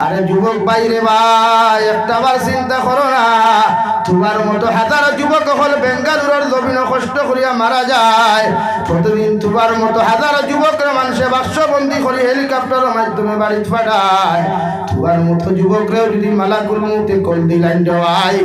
আরে যুবক ভাই রে ভাই, একটাবার চিন্তা করো না, তোমার মতো হাজার যুবক হল বেঙ্গালুরের জমিনে কষ্ট করিয়া মারা যায়। প্রতিদিন তোমার মতো হাজার যুবকরা মানুষে বাক্সবন্দি করে হেলিকপ্টারের মাধ্যমে বাড়িতে পাঠায়। তোমার মতো যুবকরাও যদি মালাকুল মউতে কল দিলাইন দেওয়াই,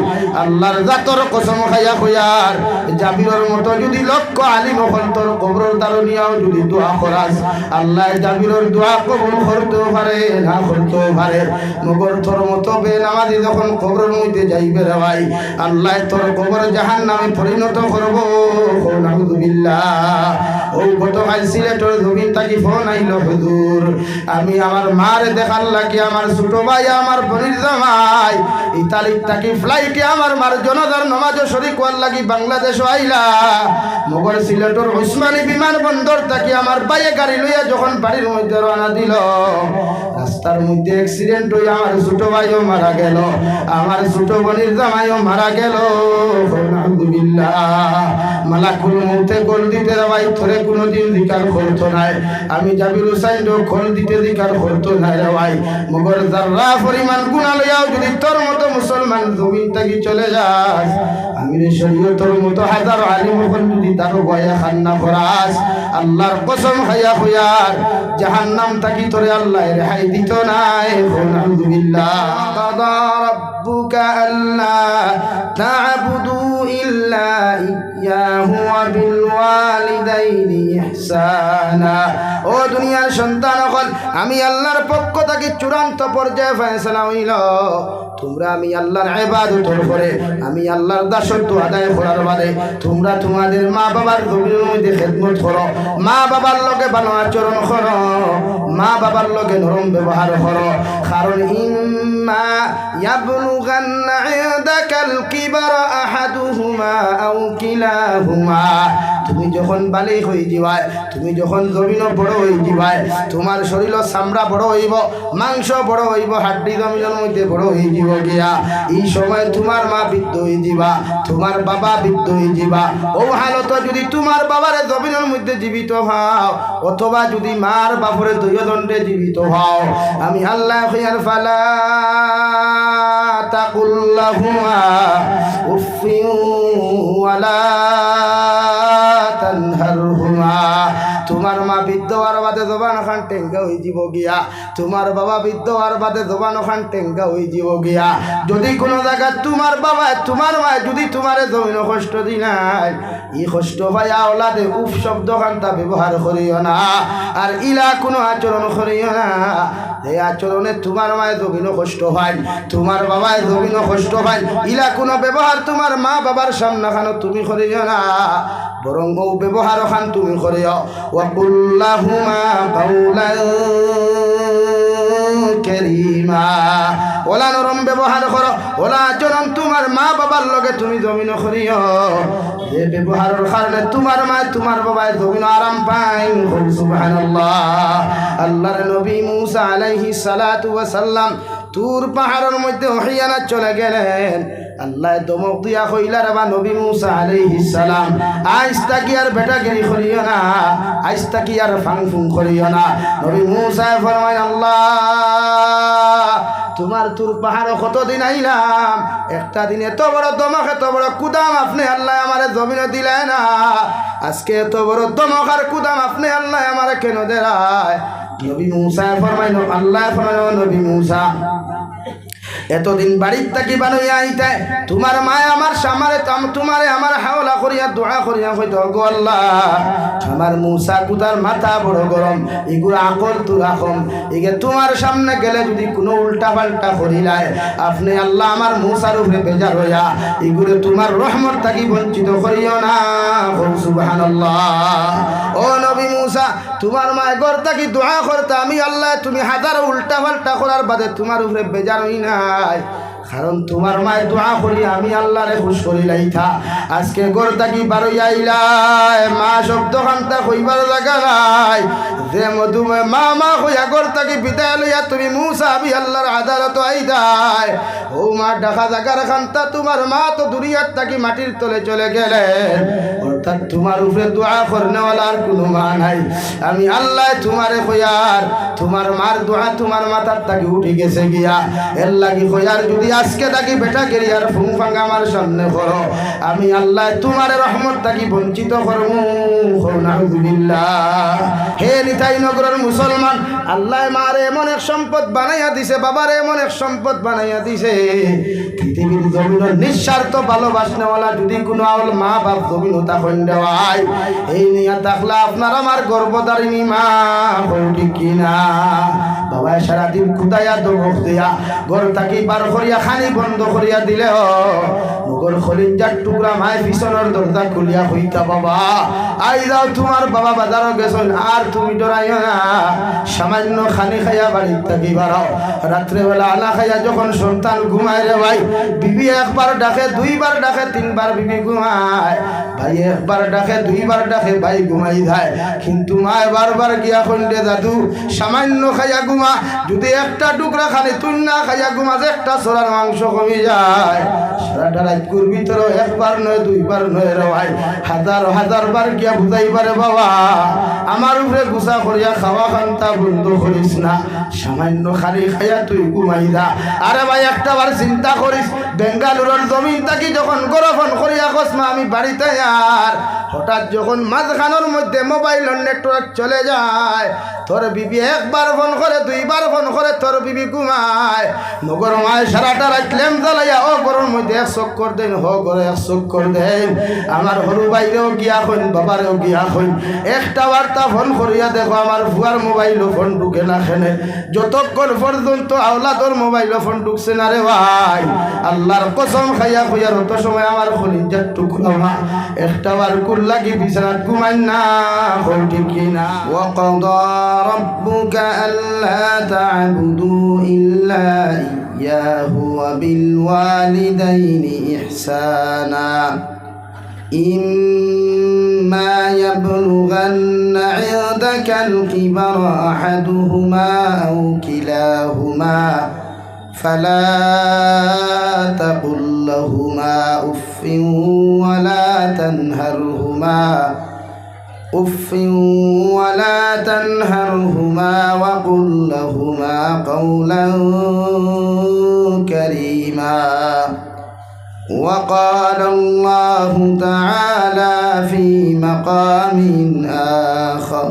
আল্লাহর জাতর কসম খাইয়া কইয়ার জাবিরের মতো যদি লক্ষ আলিম হল তোর কবরের দারুনিয়াও যদি দোয়া করাস, আল্লাহ জাবিরের দোয়া কবুল করতেও পারে, না করতেও পারে। মগর তোর মতো বেনামাজি যখন কবরের মধ্যে যাইবে রে ভাই, আল্লাহ তোর কবর জাহান্নামে পরিণত করবো। নাউযুবিল্লাহ। ও গতকাল সিলেটের জমিন থাকি ফোন আইল, হুজুর আমি আমার মারে দেখার লাগি আমার ছোট ভাই আমার বোনের জামাই ইতালির থাকি ফ্লাইটে আমার মার জনতার নমাজ শরীক হওয়ার লাগি বাংলাদেশ আইলা। মগর সিলেটের ওসমানী বিমানবন্দর থাকি আমার বাইয়ে গাড়ি লইয়া যখন বাড়ির মধ্যে রওনা দিল, রাস্তার মধ্যে অ্যাক্সিডেন্ট হয়ে আমার ছোট ভাইও মারা গেল, আমার ছোট বোনের জামাইও মারা গেল। আলহামদুলিল্লাহ। মালাকুল মউতে কল দিতে ভাই তোরে কোনোদিন জিকার করতো নাই, আমি জাবির হুসাইন কল দিতে জিকার করতো নাই রে ভাই। মগর যারা পরিমাণ গুনাহ লইয়াও যদি তোর মতো মুসলমান জমিন থেকে চলে যাস, আমি শরীয়তের মতো হাজার আলিম হল যদি তার ভয়ে খান্না করাস, আল্লাহর কসম খাইয়া কইয়ার জাহান্নাম থাকি তোরে আল্লাহ রেহাই দিত নাই। আলহামদুলিল্লাহ। কাদা রাব্বুকা আল্লা তা'বুদু ইল্লা ইয়াহু ওয়া বিল ওয়ালিদাইনি ইহসানা। ও দুনিয়ার সন্তান হল, আমি আল্লাহর পক্ষ থেকে চূড়ান্ত পর্যায়ে ফয়সালা হইল, তোমরা আমি আল্লাহর ইবাদতের পরে আমি আল্লাহর দাসত্ব আদায় করার বাদে তোমরা তোমাদের মা বাবার জমির মধ্যে খেদমত করো, মা বাবার লগে ভালো আচরণ করো, মা বাবার লগে নরম ব্যবহার করো। কারণ ইম্মা ইয়াবলুগান্না ইনদাকাল কিবারা আহাদুহুমা আও কিলাহুমা, তুমি যখন বালি হয়ে যাবাই, তুমি যখন জমিন বড় হয়ে যাবাই, তোমার শরীর চামড়া বড় হইব, মাংস বড় হইব, হাড্ডি জমিনের মধ্যে বড় হয়ে যাব গিয়া, এই সময় তোমার মা বৃদ্ধ হয়ে যাবা, তোমার বাবা বৃদ্ধ হয়ে যাবা। ও হালত যদি তোমার বাবার জমিনের মধ্যে জীবিত হও, অথবা যদি মার বাপরে দুইজনে জীবিত হও, আমি আল্লাহ খিয়ার ফালা তাকুল্লাহুমা উফিন ওয়ালা তানহারহুমা। তোমার মা বৃদ্ধ হওয়ার বাদে জবান খান টেঙ্গা হয়ে যাব গিয়া, তোমার বাবা বৃদ্ধ হওয়ার বাদে জবান খান টেঙ্গা হয়ে যাব গিয়া। যদি কোনো জায়গা তোমার বাবা তোমার মা যদি তোমার জমিন কষ্ট দি নাই, এই কষ্ট পাইয়া ওলাদে উফ শব্দ খানটা ব্যবহার করিও না, আর ইলা কোনো আচরণ করিও না। এই আচরণে তোমার মায়ের জমিনও কষ্ট হয়, তোমার বাবায় জমিনও কষ্ট হয়, ইলা কোনো ব্যবহার তোমার মা বাবার সামনে খানো তুমি করিও না, বরং ও ব্যবহার খান তুমি করিও। ওয়াকুল্লাহুমা কাওলান কারীমা, ওলা নরম ব্যবহার করো, ওলা আচরণ তোমার মা বাবার লগে তুমি জমিন করিও, যে ব্যবহারের কারণে তোমার মা তোমার বাবায় জমিন আরাম পায়। সুবহানাল্লাহ। আল্লাহর নবী মুসা আলাইহিস সালাতু ওয়াস সালাম তুর পাহাড়ের মধ্যে ওহিয়ানা চলে গেলেন, আল্লাহ দমক দিয়া কইলা রে বা নবী মুসা আলাইহিস সালাম, আজ তাকি আর বেটাগিরি করিও না, আজ তাকি আর ফাংফুং করিও না। নবী মুসা ফরমায়, আল্লাহ তোমার তুর পাহাড় কতদিন আইলাম, একটা দিন এত বড় দমক এত বড় কুদাম আপনি আল্লাহ আমারে জমিনে দিলে না, আজকে এত বড় দমক আর কুদাম আপনি আল্লাহ আমারে কেন দেয়? নবী মুসা ফরমাইল, আল্লাহ ফরমাইল, নবী মুসা এতদিন বাড়ির থাকি বানাইয়া আইতে তোমার মায় আমার সামারে তোমারে আমার হাওলা করিয়া দোয়া করিয়া হইতো, গো আল্লাহ আমার মুসা কুতার মাথা বড় গরম, এগুলো আকল তুর রাখম, এগে তোমার সামনে গেলে যদি কোনো উল্টা পাল্টা করিলায় আপনি আল্লাহ আমার মুসার উপরে বেজার হইয়া এগুলো তোমার রহমত থাকি বঞ্চিত করিও না। সুবহানাল্লাহ। ও নবী মুসা, তোমার মায় ঘর থাকি দোয়া করতে আমি আল্লাহ তুমি হাজার উল্টা পাল্টা করার বাদে তোমার উপরে বেজার হই নাই, কারণ তোমার মায়ের দোয়া করি আমি আল্লাহরে খুশ করি লাইতা। আজকে ঘর থাকি বারোই আইলাই মা শব্দ খান্তা কইবার জায়গা নাই, যে মধুমে মা মা হইয়া ঘর থাকি বিদায় লইয়া তুমি মুসা আমি আল্লাহর আদালত আইদায়। ও মা ডাকা জাগার খান্তা তোমার মা তো দুনিয়ার থাকি মাটির তলে চলে গেলেন, অর্থাৎ তোমার উপরে দোয়া করনেওয়ালার কোনো মা নাই। আমি আল্লাহ তোমারে কইয়ার তোমার মার দোয়া তোমার মাথার থাকি উঠে গেছে গিয়া, এর লাগি কইয়ার যদি আজকে থাকি বেটা গেরিয়ার ফুং ফাঙ্গা আমার সামনে করো, আমি আল্লাহ তোমার রহমত থাকি বঞ্চিত করমু। নাউযুবিল্লাহ। হে নিতাই নগরের মুসলমান, আল্লাহ মারে এমন এক সম্পদ বানাইয়া দিছে, বাবার এমন এক সম্পদ বানাইয়া দিছে, পৃথিবীর জমিনের নিঃস্বার্থ ভালোবাসনেওয়ালা যদি কোনো আওল মা বাপ জমিনতা খন্ডেওয়াই এই নিয়ে থাকলে আপনার আমার গর্ভধারিণী মা ঠিক কিনা। বাবা সারাদিন খুদাইয়া দমক দিয়া ঘর থাকি বার করিয়া খানি বন্ধ করিয়া দিলে মগর খলিঞ্জার টুকরা মায় পিছনের দরজা খুলিয়া হইতা বাবা আই যাও তোমার বাবা বাজারও গেছেন আর তুমি ডরাইও না, সামান্য খানি খাইয়া বাড়ির থাকি বাড়াও। রাত্রেবেলা আনা খাইয়া যখন সন্তান ঘুমায় রে ভাই, বিবি একবার ডাকে দুইবার ডাকে তিনবার বিবি ঘুমায়, ভাই একবার ডাকে দুইবার ডাকে ভাই ঘুমাই যায়, কিন্তু মায় বারবার গিয়া খন্ডে দাদু সামান্য খাইয়া ঘুমা, যদি একটা টুকরা খালি তুই না খাইয়া ঘুমা যে একটা সোরার মাংস কমে যায়। সারাটা রাতকুর ভিতরে একবার নয় দুইবার নয় রে ভাই, হাজার হাজার বার গিয়া বুঝাইবারে বাবা আমার উপরে গুছা করিয়া খাওয়া খান্তা বন্ধ করিস না, সামান্য খালি খাইয়া তুই ঘুমাই যা। আরে ভাই একটা বার চিন্তা করিস, বেঙ্গালুরের জমিন থাকি যখন গরফন করিয়া কসমা আমি বাড়িতে আর হঠাৎ যখন মাঝখানোর মধ্যে মোবাইলের নেটওয়ার্ক চলে যায়, তোর বিবি একবার ফোন করে দুইবার ফোন করে তোর বিবি ঘুমায়, নগর মায় সারাটা রাত ল্যাম্প জ্বালাইয়া ও গরুর মধ্যে এক চক্কর দেন হো করে এক চক্কর দেন। আমার হরু বাইরেও গিয়া হইন বাবারেও গিয়া হইন একটা বার্তা ফোন করিয়া দেখো আমার ভুয়ার মোবাইলও ফোন ঢুকে না খেনে, যতক্ষণ পর্যন্ত আওলাদর মোবাইলও ফোন ঢুকছে না রে ভাই আল্লাহর কসম খাইয়া খুইয়ার অত সময় আমার খলিঞ্জার টুকরা মা একটা বার কুল লাগি বিছানাত ঘুমাই না ঠিক কিনা। ওয়াকাদা রাব্বুকা আল্লা তা'বুদু ইল্লা ইয়াহু ওয়া বিল ওয়ালিদাইনি ইহসানা ইম্মা ইয়াবলুগান্না ইনদাকাল কিবারা আহাদুহুমা আও কিলাহুমা فلا تقل لهما أف ولا تنهرهما وقل لهما قولا كريما. وقال الله تعالى في مقام آخر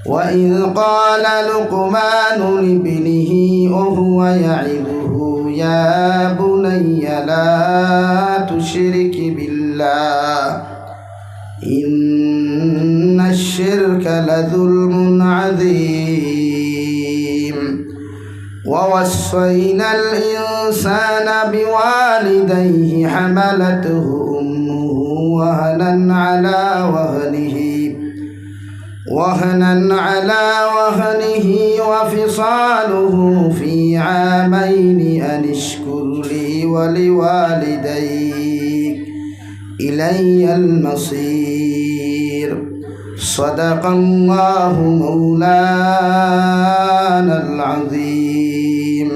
وإذ قال لقمان لابنه وهو يعظه يا بني لا تشرك بالله إن الشرك لظلم عظيم. ووصينا الإنسان بوالديه حملته أمه وهنا على وهنه وفصاله في عامين أن اشكر لي ولوالديك إلي المصير. صدق الله مولانا العظيم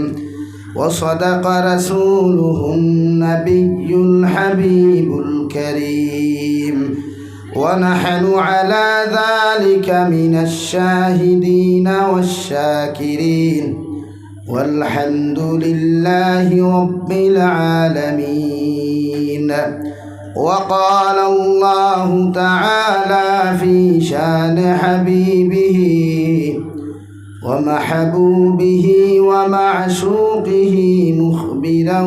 وصدق رسوله النبي الحبيب الكريم ونحن على ذلك من الشاهدين والشاكرين والحمد لله رب العالمين. وقال الله تعالى في شان حبيبه ومحبوبه ومعشوقه مخبرا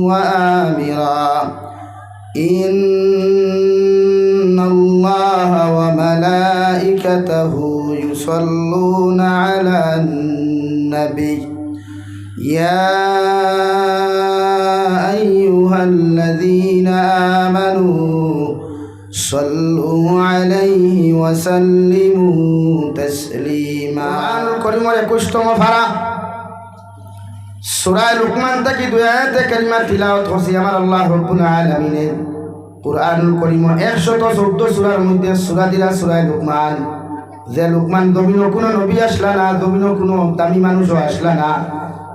وآمرا إن الله وملائكته يصلون على النبي يا أيها الذين آمنوا صلوا عليه وسلموا تسليما. القرآن الكريم 21 পারা সূরা লুকমান থেকে দুই আয়াতে কারিমা তিলাওয়াত করছি আমার আল্লাহ রাব্বুল আলামিনের কুরআনুল কারীম 114 সূরার মধ্যে সূরা দিলা সূরা লুকমান। যে লুকমান জমিনও কোনো নবী আসলা না, জমিনও কোনো দামি মানুষও আসলা না,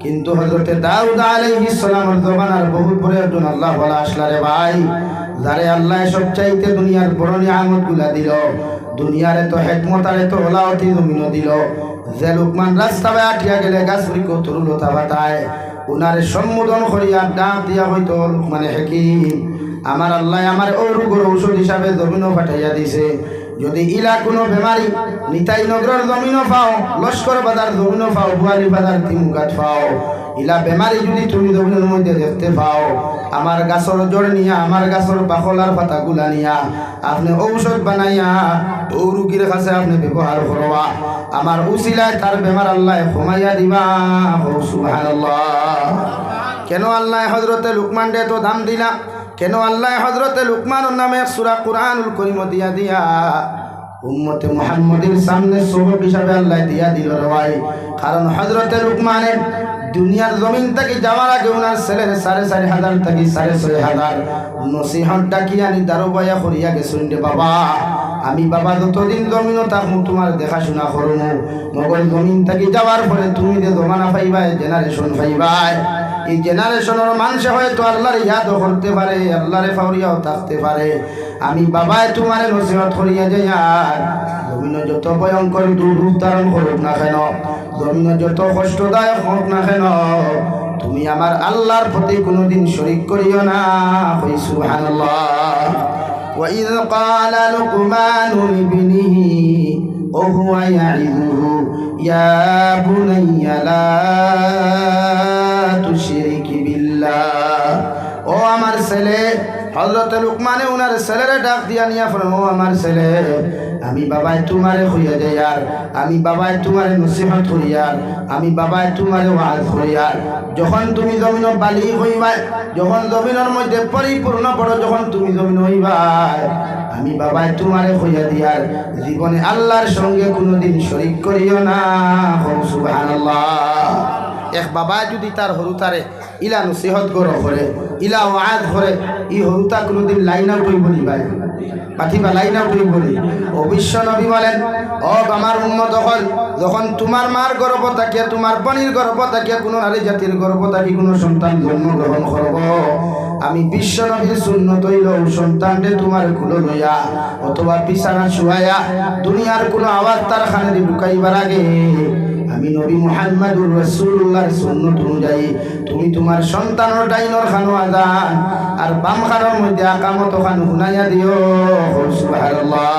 কিন্তু হযরতে দাউদ আলাইহিস সালামের জমানার বহুত বড় একজন আল্লাহ ওয়ালা আসলা রে ভাই, যারে আল্লাহ সবচাইতে দুনিয়ার বড় নিয়ামতগুলা দিল, দুনিয়ার এত হিকমত আর এত ওলাওয়াতি জমিনও দিল। যে লুকমান রাস্তা আটিয়া গেলে গাছ বৃক্ষ তরুলতা বাতায়, উনারে সম্বোধন করিয়া ডাক দিয়া হইতো লুকমানে হাকিম, আমার আল্লাহ আমার রোগের ঔষধ হিসাবে জমিনও পাঠাইয়া দিছে। যদি ইলা কোনো বেমারি নিতাই নগরের জমিনও পাও, লস্কর বাজার জমিনও পাও, বুয়ারি বাজার তিমুকাত পাও, ইলা বেমারি যদি তুমি জমিনের মধ্যে দেখতে পাও, আমার গাছর জড় নিয়া, আমার গাছর বাকলার পাতাগুলা নিয়া আপনি ঔষধ বানাইয়া ও রুগীর কাছে আপনি ব্যবহার করবা, আমার উসিলায় তার বেমার আল্লাহ কমাইয়া দিবা। সুবহানাল্লাহ। কেন আল্লাহ হযরতে লুকমানকে এত দাম দিলা? কেন আল্লাহ হযরতে লুকমানের নামে সূরা কুরআনুল কারীম দিয়া দিয়া উম্মতে মুহাম্মাদের সামনে সবক হিসাবে আল্লাহ দিয়া দিল রে ভাই। কারণ হযরতে লুকমানের দুনিয়ার জমিন থেকে যাওয়ার আগে ওনার ছেলের 4,500 থেকে 6,500 নসিহত ডাকিয়া নি দারোবায়া করিয়া গেছেন রে বাবা, আমি বাবা যতদিন জমিনও থাকবো তোমার দেখাশোনা করবো, মগল জমিন থেকে যাওয়ার পরে তুমি যে জমানা পাইবাই, জেনারেশন পাইবাই, এই জেনারেশনের মানুষ হয়তো আল্লাহর ইয়াদও করতে পারে, আল্লাহরে ফাউরিয়াও থাকতে পারে, আমি বাবাই তোমার নসিহত করিয়া যাই, আর জমিন যত ভয়ঙ্কর রূপ ধারণ করুক না কেন, জমিন যত কষ্টদায়ক হোক না কেন, তুমি আমার আল্লাহর প্রতি কোনোদিন শরীক করিও না। সুবহানাল্লাহ। وإذ قال لقمان لابنه وهو يعظه يا بني لا تشرك بالله। ও আমার ছেলে, হযরত লুকমানে ওনার ছেলেরে ডাক দিয়া নিয়া ফরমায়, ও আমার ছেলে, আমি বাবাই তোমারে হইয়া যাই, আর আমি বাবাই তোমারে নসিহত করিয়ার, আমি বাবাই তোমারে ওয়াজ করিয়ার, যখন তুমি জমিন বালি হইবাই, যখন জমিনের মধ্যে পরিপূর্ণ বড় যখন তুমি জমিন হইবাই, আমি বাবাই তোমারে হইয়া দিয়ার, জীবনে আল্লাহর সঙ্গে কোনোদিন শরীক করিও না। সুবহানাল্লাহ। এক বাবা যদি তার হরুতারে ইলা নসিহত করে, ইলা ওয়াজ করে, ই হরুতা কোনোদিন লাইন আউট হইব নি ভাই, পাঠিবা লাইন আউট হইব নি? অবশ্য নবী বলেন, ও আমার উম্মত হল, যখন তোমার মার গর্ভ থাকিয়া, তোমার বোনের গর্ভ থাকিয়া, কোনো নারী জাতির গর্ভ থাকি কোনো সন্তান জন্মগ্রহণ করব, আমি বিশ্ব নবীর সুন্নত হইল সন্তানকে তোমার কুলো লইয়া অথবা বিছানা শুয়াইয়া দুনিয়ার কোনো আওয়াজ তার খানে ঢুকাইবার আগে আমি নবী মুহাম্মদুর রাসূলুল্লাহর সুন্নত অনুযায়ী তুমি তোমার সন্তানের ডাইনর খানো আযান আর বাম খানোর মধ্যে আকামত খান শুনাইয়া দিও। সুবহানাল্লাহ।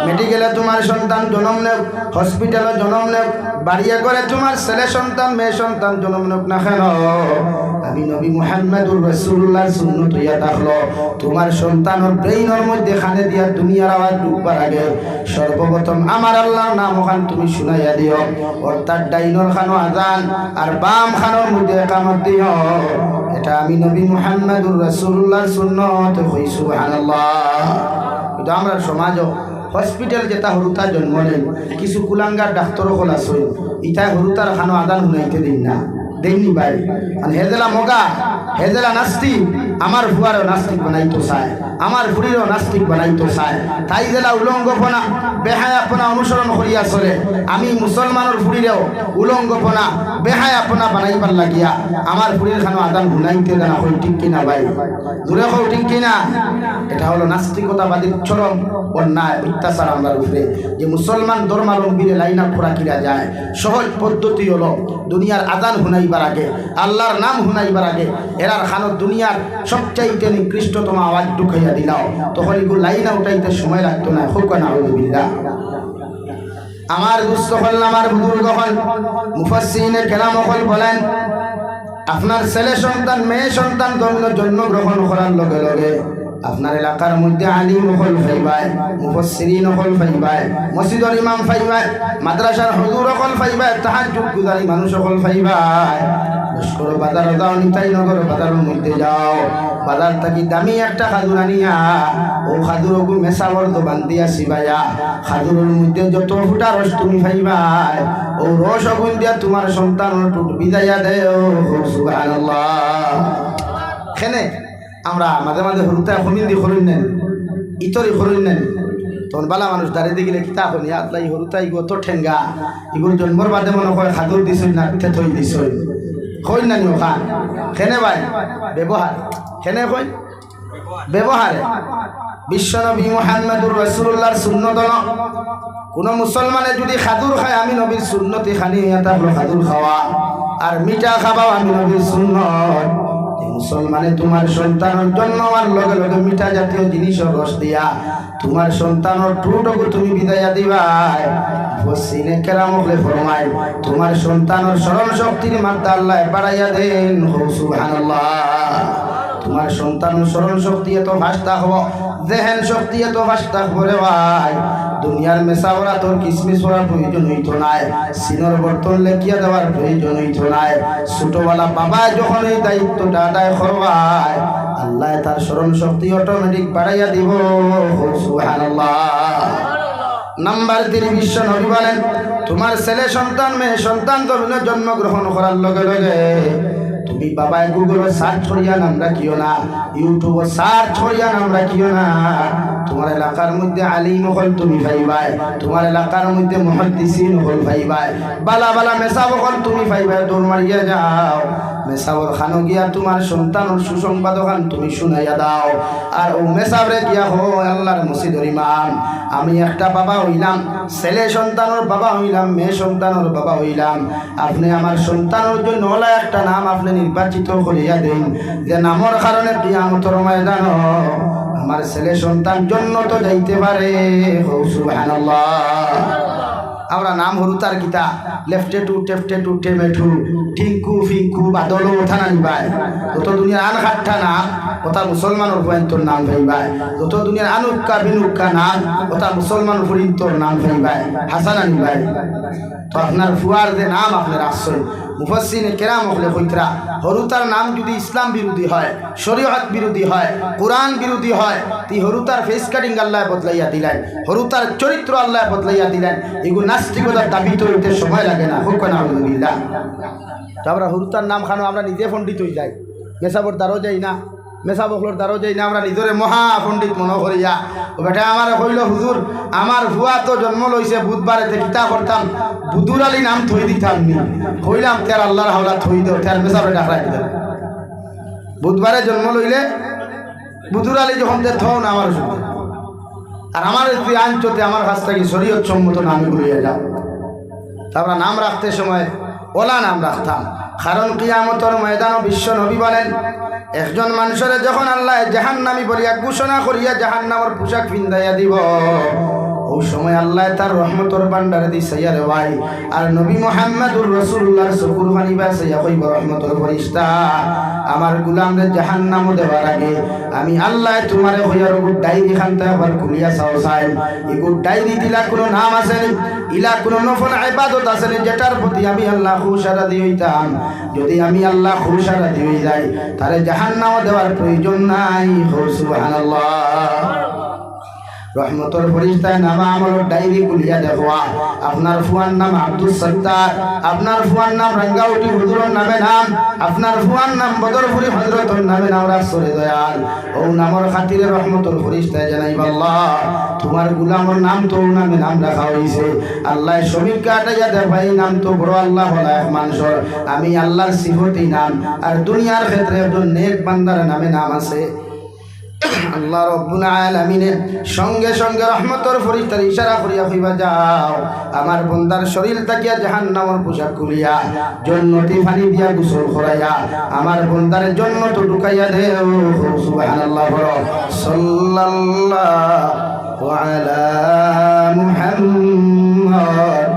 মেডিকেলে তোমার সন্তান জন্ম নেক, হসপিটালে জন্ম নেক, বাড়িয়া করে তোমার ছেলে সন্তান মেয়ে সন্তান জন্ম নেক না কেন, আমি নবী মুহাম্মদুর রাসূলুল্লাহর সুন্নত হইয়া থাকলো তোমার সন্তানের ব্রেইনের মধ্যে খানে দিয়া দুনিয়ার আওয়াজ ঢুকবার আগে সর্বপ্রথম আমার আল্লাহর নাম ওখান তুমি শুনাইয়া দিও, অর্থাৎ ডাইনর খানো আযান আর বাম খানোর মধ্যে ইকামত দিও। এটা আমি নবী মুহাম্মদুর রাসূলুল্লাহর সুন্নত হই। সুবহানাল্লাহ। কিন্তু আমরা সমাজও হসপিটাল যেটা হরুতা জন্ম নেন, কিছু কুলাঙ্গার ডাক্তারও হল আসই, ইটাই হরুতার খানো আদান শুনাইতে দিন না, দেননি ভাই। মানে হেজেলা মগা, হেজেলা নাস্তিক, আমার ভুয়ারও নাস্তিক বানাইতো চায়, আমার ভুড়িরও নাস্তিক বানাইতো চায়, তাই জেলা উলঙ্গপনা বেহায়াপনা অনুসরণ করিয়া চলে, আমি মুসলমানের ভুড়িরেও উলঙ্গপনা বেহায়াপনা বানাইবার লাগিয়া আমার ভুড়ির খানো আদান শুনাইতে জানা হই, ঠিক কিনা ভাই? জোরে হও ঠিক কিনা? এটা হলো নাস্তিকতাবাদীর চরম অন্যায় অত্যাচার আমার উপরে, যে মুসলমান ধর্মাবলম্বীরে লাইন আপ করা কিরা যায়। সহজ পদ্ধতি হলো দুনিয়ার আদান শুনাইবার আগে, আল্লাহর নাম শুনাইবার আগে এরার খানো দুনিয়ার সবচাইতে নিকৃষ্টতম আওয়াজ ঢুকাইয়া দিলাও, তখন এগুলো লাইনা উঠাইতে সময় লাগতো না। হোক না আউযুবিল্লাহ। আমার দুস্থ হল, আমার বুজুর্গ হল, মুফাসসিরিনে কেরাম হল বলেন, আপনার ছেলে সন্তান মেয়ে সন্তান জন্মগ্রহণ করার লগে লগে আপনার এলাকার মধ্যে আলিম হল ফাইবাই, মুফাসসিরিন হল ফাইবাই, মসজিদের ইমাম ফাইবাই, মাদ্রাসার হুজুর হল ফাইবাই, তাহাজ্জুদ গুজারি মানুষ হল ফাইবাই। লস্কর বাজার যাও, নিতাই নগর বাজারের মধ্যে যাও, বাজার থাকি দামি একটা খাজুর আনিয়া ও খাজুরগু মেসাবর দোকান দিয়া সিবাইয়া খাজুরের মধ্যে যত ফুটা রস তুমি ফাইবাই, ও রস অগুন দিয়া তোমার সন্তানের টুট বিদায়া দেও। সুবহানাল্লাহ। খেনে আমরা মাঝে মাঝে হরুতায় হমিন্দি হরুন নেন, ইতরি হরুন নেন, তখন বালা মানুষ দাঁড়িয়ে দিলে কিতা হনি আতলা ই হরুতা ইগো তো ঠেঙ্গা, ইগুর জন্মর বাদে মনে হয় খাদুর দিছই না পিঠে থই দিছই হই না নিও খান। খেনে ভাই ব্যবহার, খেনে কই ব্যবহারে বিশ্বনবী মুহাম্মদুর রাসূলুল্লাহর সুন্নত। কোন মুসলমানে যদি খাদুর খায়, আমি নবীর সুন্নতি খানি এটা হলো খাদুর খাওয়া, আর মিঠা খাওয়াও আমি নবীর সুন্নত। মুসলমানে তোমার সন্তানের জন্য আমার লগে লগে মিঠা জাতীয় জিনিসের রস দিয়া তোমার সন্তানের টুটকু তুমি বিদায়া দিবাই। বসিনে কেরাম হলে ফরমায় তোমার সন্তানের স্মরণ শক্তির মাত্রা আল্লাহ বাড়াইয়া দেন। সুবহানাল্লাহ। তোমার সন্তানের স্মরণ শক্তি এত ভাস্তা হব, জেহেন শক্তি এত ভাস্তা করে ভাই, দুনিয়ার মেসাওরা তোর কিসমিস করার প্রয়োজন হইতো নাই, সিনর বর্তন লেখিয়া দেওয়ার প্রয়োজন হইতো নাই। ছোটবেলা বাবা যখন এই দায়িত্বটা আদায় করবাই, আল্লাহ তার স্মরণ শক্তি অটোমেটিক বাড়াইয়া দিব। সুবহানাল্লাহ। নাম্বার 3 বিশ্ব নবী বলেন তোমার ছেলে সন্তান মেয়ে সন্তান জমিনে জন্মগ্রহণ করার লগে লগে তুমি বাবা গুগলে সার্চ করিয়া নাম রাখিও না, ইউটিউবে সার্চ করিয়া নাম রাখিও না। তোমার এলাকার মধ্যে আলিম হল তুমি পাইবাই, তোমার এলাকার মধ্যে মুহাদ্দিসিন হল পাইবাই, বালা বালা মেসাব হল তুমি পাইবাই। দৌড় মারিয়া যাও মেসাবর খানো গিয়া তোমার সন্তানের সুসংবাদ খান তুমি শুনাইয়া দাও। আর ও মেসাবরে গিয়া হো আল্লাহর মসজিদের ইমাম, আমি একটা বাবা হইলাম, ছেলে সন্তানের বাবা হইলাম, মেয়ে সন্তানের বাবা হইলাম, আপনি আমার সন্তানের জন্য ওলা একটা নাম আপনি নির্বাচিত করিয়া দেন, যে নামের কারণে কিয়ামতের ময়দান আমার ছেলে সন্তান জন্য তো যাইতে পারে। সুবহানাল্লাহ। আমরা নাম হরুতার কিতা লেফটে টু টেফটে টু টেমেঠু টিঙ্কু ফিঙ্কু বাদল ওঠা না নিবাই, যত দুনিয়ার আন খাট্টা নাম ওটা মুসলমানের ভয়ন্তর নাম ভাইবাই, যত দুনিয়ার আনুক্কা বিনুক্কা নাম ওটা মুসলমান ভরিন্তর নাম ভাইবাই, হাসানা নিবাই। তো আপনার ফুয়ার যে নাম আপনার আশ্রয় মুফাসসিনে কেরাম হলে কইতরা হরুতার নাম যদি ইসলাম বিরোধী হয়, শরীয়ত বিরোধী হয়, কোরআন বিরোধী হয়, তি হরুতার ফেস কাটিং আল্লাহ বদলাইয়া দিলেন, হরুতার চরিত্র আল্লাহ বদলাইয়া দিলেন। এগুলো নাস্তিকতার দাবি তৈরিতে সময় লাগে না। হোক না আলহামদুলিল্লাহ। তো আমরা হরুতার নাম খানো আমরা নিজে পণ্ডিত হয়ে যাই, মেসাবর দ্বারও যাই না, মেসাবকলোর দ্বারও যাই না, আমরা নিজরে মহা পণ্ডিত মনে করিয়া ও বেটা আমার কইল হুজুর আমার ভুয়া তো জন্ম লইছে বুধবারে কিতা করতাম বুধুর আলী নাম থই দিতাম নি, কইলাম তের আল্লাহর হাওলা থই দেও, তের মেসাবে ডাকরাই দিতাম। বুধবারে জন্ম লইলে বুধুর আলী যখন যে থও না আমার শুনতে, আর আমার তুই আনচতে আমার কাছ থেকে শরীয়ত সম্মত নাম ঘুরিয়ে যাও। তারপর নাম রাখতে সময় ওলা নাম রাখতাম, কারণ কিয়ামতের ময়দানে বিশ্ব নবী বলেন একজন মানুষের যখন আল্লাহ জাহান্নামী বলিয়া ঘোষণা করিয়া জাহান্নামের পোশাক পিন্দাইয়া দিব, ওই সময় আল্লাহ তার রহমতের ভান্ডারে দিছাইয়া রে ভাই। আর নবী মুহাম্মদুর রাসূলুল্লাহর চকুর পানি বাসাইয়া কইব রহমতের ফেরেশতা আমার গোলামরে জাহান্নাম দেওয়ার আগে আমি আল্লাহ তোমারে কইয়ার গুড ডায়েরি খানতে আবার খুলিয়া চাও চাই, এই গুড ডায়েরি দিলা কোনো নাম আছে নি, ইলা কোনো নফল ইবাদত আছে নি যেটার প্রতি আমি আল্লাহ খুশারা দিইতাম, যদি আমি আল্লাহ খুশারা দিই যাই তারে জাহান্নাম দেওয়ার প্রয়োজন নাই। সুবহানাল্লাহ। রহমতর ফরিস্তায় নামা আমল ডায়েরি খুলিয়া দেখোয়া আপনার ফুয়ার নাম আব্দুল সত্তার, আপনার ফুয়ার নাম রাঙ্গাউটি হুজুরের নামে নাম, আপনার ফুয়ার নাম বদরপুরি হযরতের নামে নাম রাসূলের দয়াল, ও নামর খাতিরে রহমতর ফরিস্তায় জানাইবা আল্লাহ তোমার গোলামের নাম তো নামে নাম রাখা হইছে, আল্লাহ সমীক্ষা আটাইয়া দেখাই নাম তো বড় আল্লাহ বলা এক মানুষের, আমি আল্লাহর সিফতি নাম আর দুনিয়ার ক্ষেত্রে একজন নেক বান্দার নামে নাম আছে। আল্লাহ রাব্বুল আলামিনের সঙ্গে সঙ্গে রহমতের ফরিস্তার ইশারা করিয়া কইবা যাও আমার বান্দার শরীর তাকিয়া জাহান্নামের পোশাক খুলিয়া জান্নাতি পানি দিয়া গোসল করাইয়া আমার বান্দার জান্নাত ঢুকাইয়া দেও। সুবহানাল্লাহ। সাল্লাল্লাহু আলা মুহাম্মদ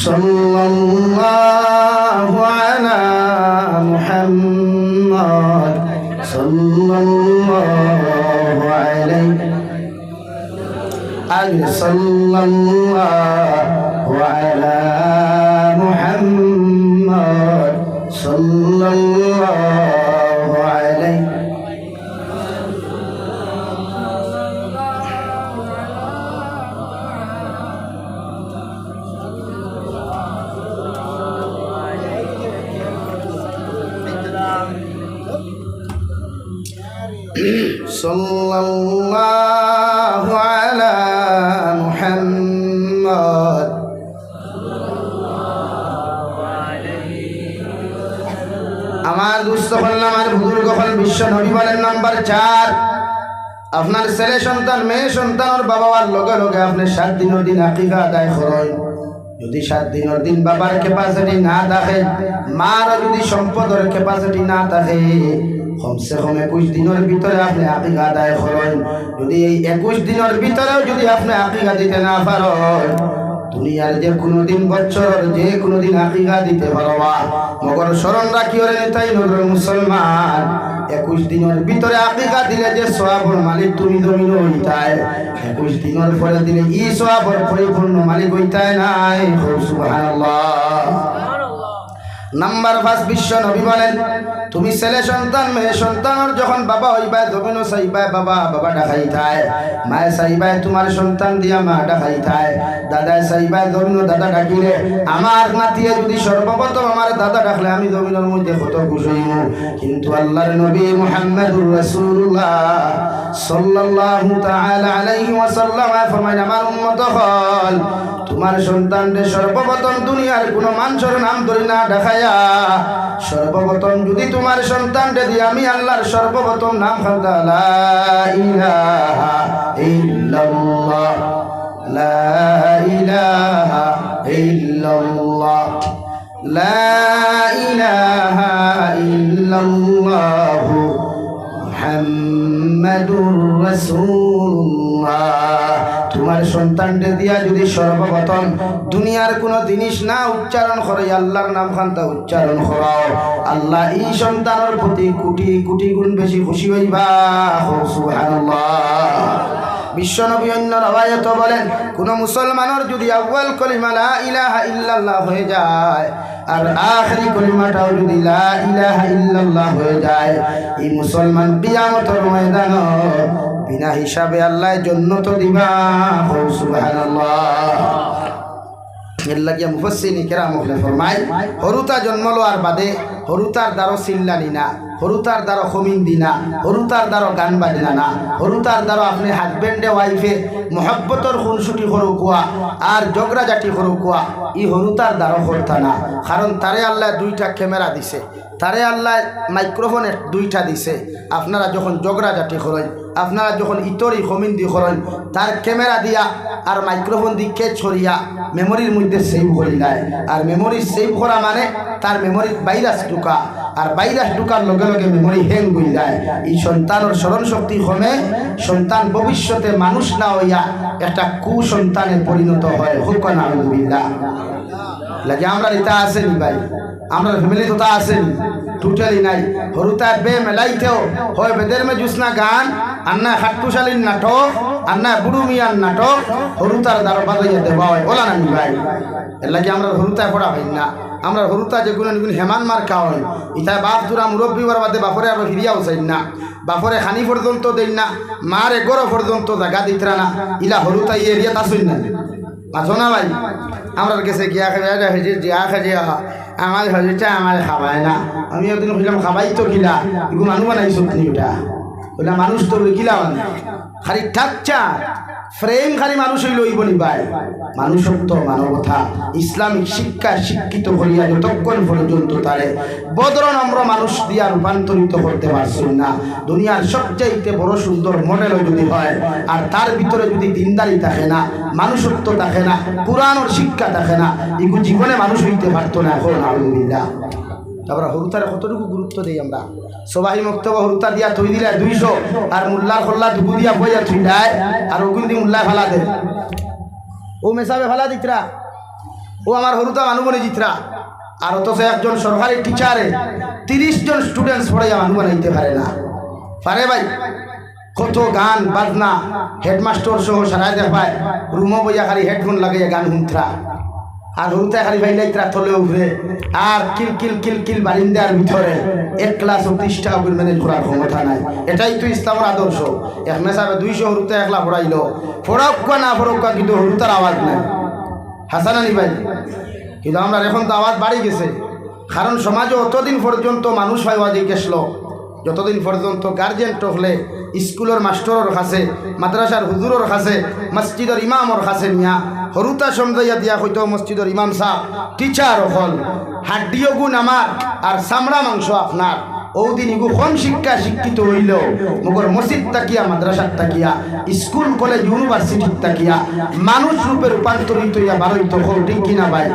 সাল্লাল্লাহু সাল্লাল্লাহু আলা মুহাম্মদ সাল্লাল্লাহু আলাইহি সাল্লাল্লাহু আলা মুহাম্মদ। আমার দুস্থ হল আমার বুজুর্গ হল বিশ্ব নবী বলেন নাম্বার 4, আপনার ছেলে সন্তান মেয়ে সন্তানের বাবার লগে লগে আপনি 7 দিনের দিন আকিকা আদায় করেন। যদি 7 দিনের দিন বাবার ক্যাপাসিটি না থাকে, মার যদি সম্পদের ক্যাপাসিটি না থাকে, কমসে কম 21 দিনের ভিতরে আপনি আকিকা আদায় করেন। যদি এই 21 দিনের ভিতরেও যদি আপনি আকিকা দিতে না পারেন, দুনিয়ার যে কোনো দিন বছর যে কোনো দিন আকিকা দিতে পারবা। মগর স্মরণ রাখিও রে তাই নগর মুসলমান, 21 দিনের ভিতরে আকিকা দিলে যে সওয়াবের মালিক তুমি জমিন হইতায়, 21 দিনের পরে দিলে ই সওয়াবের পরিপূর্ণ মালিক হইতায় নাই। সুবহানাল্লাহ। নাম্বার 5, বিশ্ব নবী বলেন তুমি ছেলে সন্তান মেয়ে সন্তানের যখন বাবা হইবা জমিন চাইবাই বাবা বাবা ডাকাইতায়, মায়ে চাইবাই তোমার সন্তান দিয়া মা ডাকাইতায়, দাদায় চাইবাই জমিন দাদা ডাকিলে আমার নাতিয়ে যদি সর্বপ্রথম আমার দাদা ডাকলে আমি জমিনের মধ্যে কত খুশি হইব। কিন্তু আল্লাহর নবী মুহাম্মদুর রাসূলুল্লাহ সাল্লাল্লাহু তাআলা আলাইহি ওয়াসাল্লাম ফরমায় আমার উম্মত হল তোমার সন্তানদের সর্বপ্রথম দুনিয়ার কোনো মানুষের নাম ধরে না ডাকায়া, সর্বপ্রথম যদি তোমার সন্তানকে দিয়ে আমি আল্লাহর সর্বপ্রথম নাম খালতা লা ইলাহা ইল্লাল্লাহ লা ইলাহা ইল্লাল্লাহ লা ইলাহা ইল্লাল্লাহ মুহাম্মাদুর রাসূলুল্লাহ, তোমার সন্তানকে দিয়া যদি সর্বপ্রথম দুনিয়ার কোনো জিনিস না উচ্চারণ করে আল্লাহর নাম খান্তা উচ্চারণ করাও, আল্লাহ এই সন্তানের প্রতি কোটি কোটি গুণ বেশি খুশি হইবা। সুবহানাল্লাহ। বিশ্বনবী অন্য রওয়ায়াত বলেন কোন মুসলমানের যদি আউয়াল কলিমা লা ইলাহা ইল্লাল্লাহ হয়ে যায় আর আখরি কলিমাটাও যদি লা ইলাহা ইল্লাল্লাহ হয়ে যায়, এই মুসলমান কিয়ামতের ময়দানে বিনা হিসাবে আল্লাহ জান্নাত দিবা। সুবহানাল্লাহ। এর লাগিয়া মুফাসসিরিন কিরাম ফরমায় হরুতা জন্ম লওয়ার বাদে হরুতার দ্বারা চিল্লানি না, হরুতার দ্বারা খমিন দিনা, হরুতার দ্বারা গান বাজনা না, হরুতার দ্বারা আপনি হাজবেন্ডে ওয়াইফে মহব্বতর খুনসুটি করু কুয়া আর জগরা জাতি করু কুয়া, ই হরুতার দ্বারা করতা না। কারণ তারে আল্লাহ 2টা ক্যামেরা দিছে, তারে আল্লাহ মাইক্রোফোন 2টা দিছে। আপনারা যখন জগরা জাতি করেন, আপনারা যখন ইতরি খমিন্দি করেন, তার ক্যামেরা দিয়া আর মাইক্রোফোন দিয়ে ক্যাচ করিয়া মেমোরির মধ্যে সেভ করি দেয়। আর মেমোরি সেভ করা মানে তার মেমোরির ভাইরাস ঢুকা, আর ভাইরাস ঢুকার লগে লগে মেমোরি হ্যাং হয়ে যায়। এই সন্তানের স্মরণ শক্তি কমে, সন্তান ভবিষ্যতে মানুষ না হইয়া একটা কুসন্তানে পরিণত হয়। হুক নাউযুবিল্লাহ। লাগে আমরা এটা আসেনি ভাই, আমরা ফ্যামিলি তো তা আসেনি, টোটালি নাই। হরুতা বে মেলাইতেও হয় বেদের মে জুসনা গান, আন্না খাট্টুশালীর নাটক, আন্না বুড়ু মিয়ার নাটক, হরুতার দ্বারা বাজাইয়া দেওয়া হয়। ওলা নানি ভাই, এর লাগে আমরা হরুতায় পড়া ভাই না। আমরা হরুতা যে কোনো হেমান মার খাওয়াই, ইটা বাপ দুরা মুরব্বী হওয়ার বাদে বাপরে আরো ফিরিয়াও চাই না, বাপরে খানি পর্যন্ত দেই না, মার এগরো পর্যন্ত জায়গা দিতরা না। ইলা হরুতা এই এরিয়াত আসুন না, মাঝো না ভাই। আমরা গেছে গিয়া খেয়ে হেজির জিয়া খেয়ে আমার হজিটা আমার খাবায় না। আমি একদিন বললাম খাবাই তো কিলা, এগুলো মানুষ বানাইছো তুমি ওটা বললাম মানুষ তো কিলা মানে খালি ঠাকচা ফ্রেম খালি মানুষ হইল ইবনি ভাই। মানুষত্ব মানবতা ইসলামিক শিক্ষা শিক্ষিত করিয়া যতক্ষণ পর্যন্ত তারে বদর নম্র মানুষ দিয়া রূপান্তরিত করতে পারছেন না, দুনিয়ার সবচাইতে বড় সুন্দর মডেলও যদি হয় আর তার ভিতরে যদি দিনদারি থাকে না, মানুষত্ব থাকে না, পুরানোর শিক্ষা থাকে না, এগুলো জীবনে মানুষ হইতে পারতো না। এখন আলহামদুলিল্লাহ আমরা হরুতারে কতটুকু গুরুত্ব দিই। আমরা সবাই মক্তব্য হরুতা দিয়া থই দিলে 200 আর মুল্লার খোল্লা দুগু দিয়া বইয়া থুই দেয় আর ওগুন দিয়ে মুল্লায় ফালা দেয়, ও মেসাবে ফালা দিতরা, ও আমার হরুতা মানুষ বলে জিতরা। আর অথচ একজন সরকারি টিচারে 30 জন স্টুডেন্টস পড়াইয়া মানুষ বানাইতে পারে না, পারে ভাই? কত গান বাজনা হেডমাস্টার সহ সারাই দেখায় রুমো বইয়া খালি হেডফোন লাগাইয়া গান শুনতরা আর হরুতে খালি ভাইলাইতরা তলে উঠে আর কিল কিল কিল কিল বারিন্দার ভিতরে এক ক্লাস 30 টাকা করে ম্যানেজ করার ক্ষমতা নাই। এটাই তো ইসলামের আদর্শ। এক মেসাবে 200 হরুতে একলা পড়াইল, ফরক্কা না ফরক্কা, কিন্তু হরুতার আওয়াজ নাই। হাসান আলী ভাই, কিন্তু আমরা এখন তো আওয়াজ বাড়ি গেছে, কারণ সমাজে অতদিন পর্যন্ত মানুষ হয় ওয়াজি গেছিল যতদিন পর্যন্ত গার্জেন টকলে স্কুলের মাস্টরের কাছে, মাদ্রাসার হুজুরের কাছে, মসজিদের ইমামর কাছে নিয়া হরুতা সমঝাইয়া দিয়া হয়তো মসজিদের ইমাম সাহ টিচার হল হাড্ডিও গুণ আমার আর চামড়া মাংস আপনার, ওদিন ইগু কম শিক্ষিত হইল মগর মসজিদ তাকিয়া, মাদ্রাসার তাকিয়া, স্কুল কলেজ ইউনিভার্সিটির তাকিয়া মানুষ রূপে রূপান্তরিত হইয়া বারোই তো ঠিক কিনা ভাই?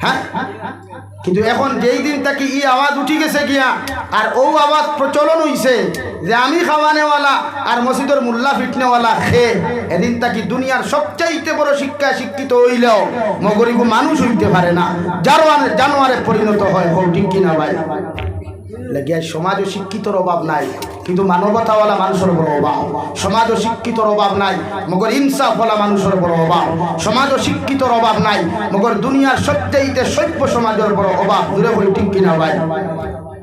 হ্যাঁ, কিন্তু এখন যেই দিন তাকে ই আওয়াজ উঠি গেছে গিয়া আর ও আওয়াজ প্রচলন হইছে যে আমি খাওয়ানেওয়ালা আর মসজিদের মুল্লা ফিটনেওয়ালা খে, এদিন তাকে দুনিয়ার সবচাইতে বড় শিক্ষিত হইলেও মগরিগু মানুষ হইতে পারে না, জানোয়ারে পরিণত হয়। ঠিক কিনা ভাই? লাগিয়া সমাজও শিক্ষিতর অভাব নাই, কিন্তু মানবতাওয়ালা মানুষের বড় অভাব। সমাজও শিক্ষিতর অভাব নাই, মগর ইনসাফওয়ালা মানুষের বড় অভাব। সমাজও শিক্ষিতর অভাব নাই, মগর দুনিয়ার সবচাইতে সভ্য সমাজের বড় অভাব। দূরে বই ঠিক কিনা ভাই?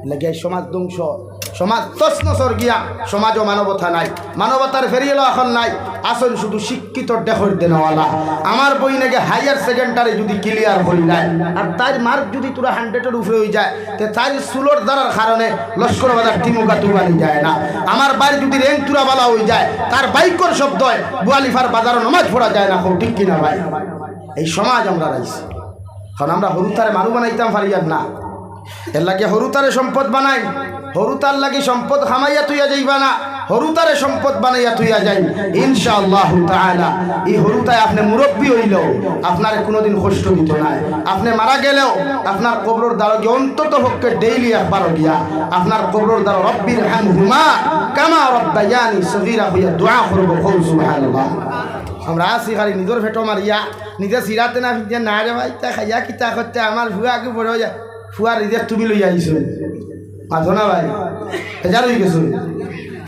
লাগিয়া সমাজ ধ্বংস, সমাজ তছনছর গিয়া, সমাজও মানবতা নাই, মানবতার ফেরিয়েলো এখন নাই। আসল শুধু শিক্ষিত ডেখর দেনওয়ালা। আমার বই নাকি হায়ার সেকেন্ডারি যদি ক্লিয়ার হই নাই আর তার মার্ক যদি তোরা 100-এর উপরে হয়ে যায়, তো তার সুলোর দ্বারার কারণে লস্কর বাজার টিমুকা তুবানি যায় না। আমার বাড়ি যদি রেঞ্জ তুরা বালা হয়ে যায়, তার বাইকর শব্দ হয় বুয়ালিফার বাজারও নমাজ পড়া যায় না। ঠিক কিনা ভাই? এই সমাজ আমরা রাইছি। কারণ আমরা হরুতারে মানুষ বানাইতাম পারিয়ার না, এর লাগে হরুতারে সম্পদ বানাই। হরুতার লাগি সম্পদ খামাইয়া তুইয়া যাইবা না, হরুতারে সম্পদ বানাইয়া তুইয়া যাই ইনশাআল্লাহ তাআলা। এই হরুতায় আপনি মুরব্বী হইলেও আপনার কোনোদিন কষ্ট দিত না। আপনি মারা গেলেও আপনার কবরের দ্বারা গিয়ে অন্তত পক্ষে ডেইলি একবার গিয়া আপনার কবরের দ্বারা রব্বির হামহুমা কামা রব্বায়ানি সগীরা হইয়া দোয়া করব। সুবহানাল্লাহ। আমরা আসি খালি নিজের ভেটো মারিয়া নিজে সিরাতে না ফিরিয়া না রে ভাই তা খাইয়া কিতা করতে আমার ভুয়া আগে বড় হইয়া ফুয়ার রিজেক তুমি লইয়া আইছো মাঝো না ভাই, হেজার হয়ে গেছো।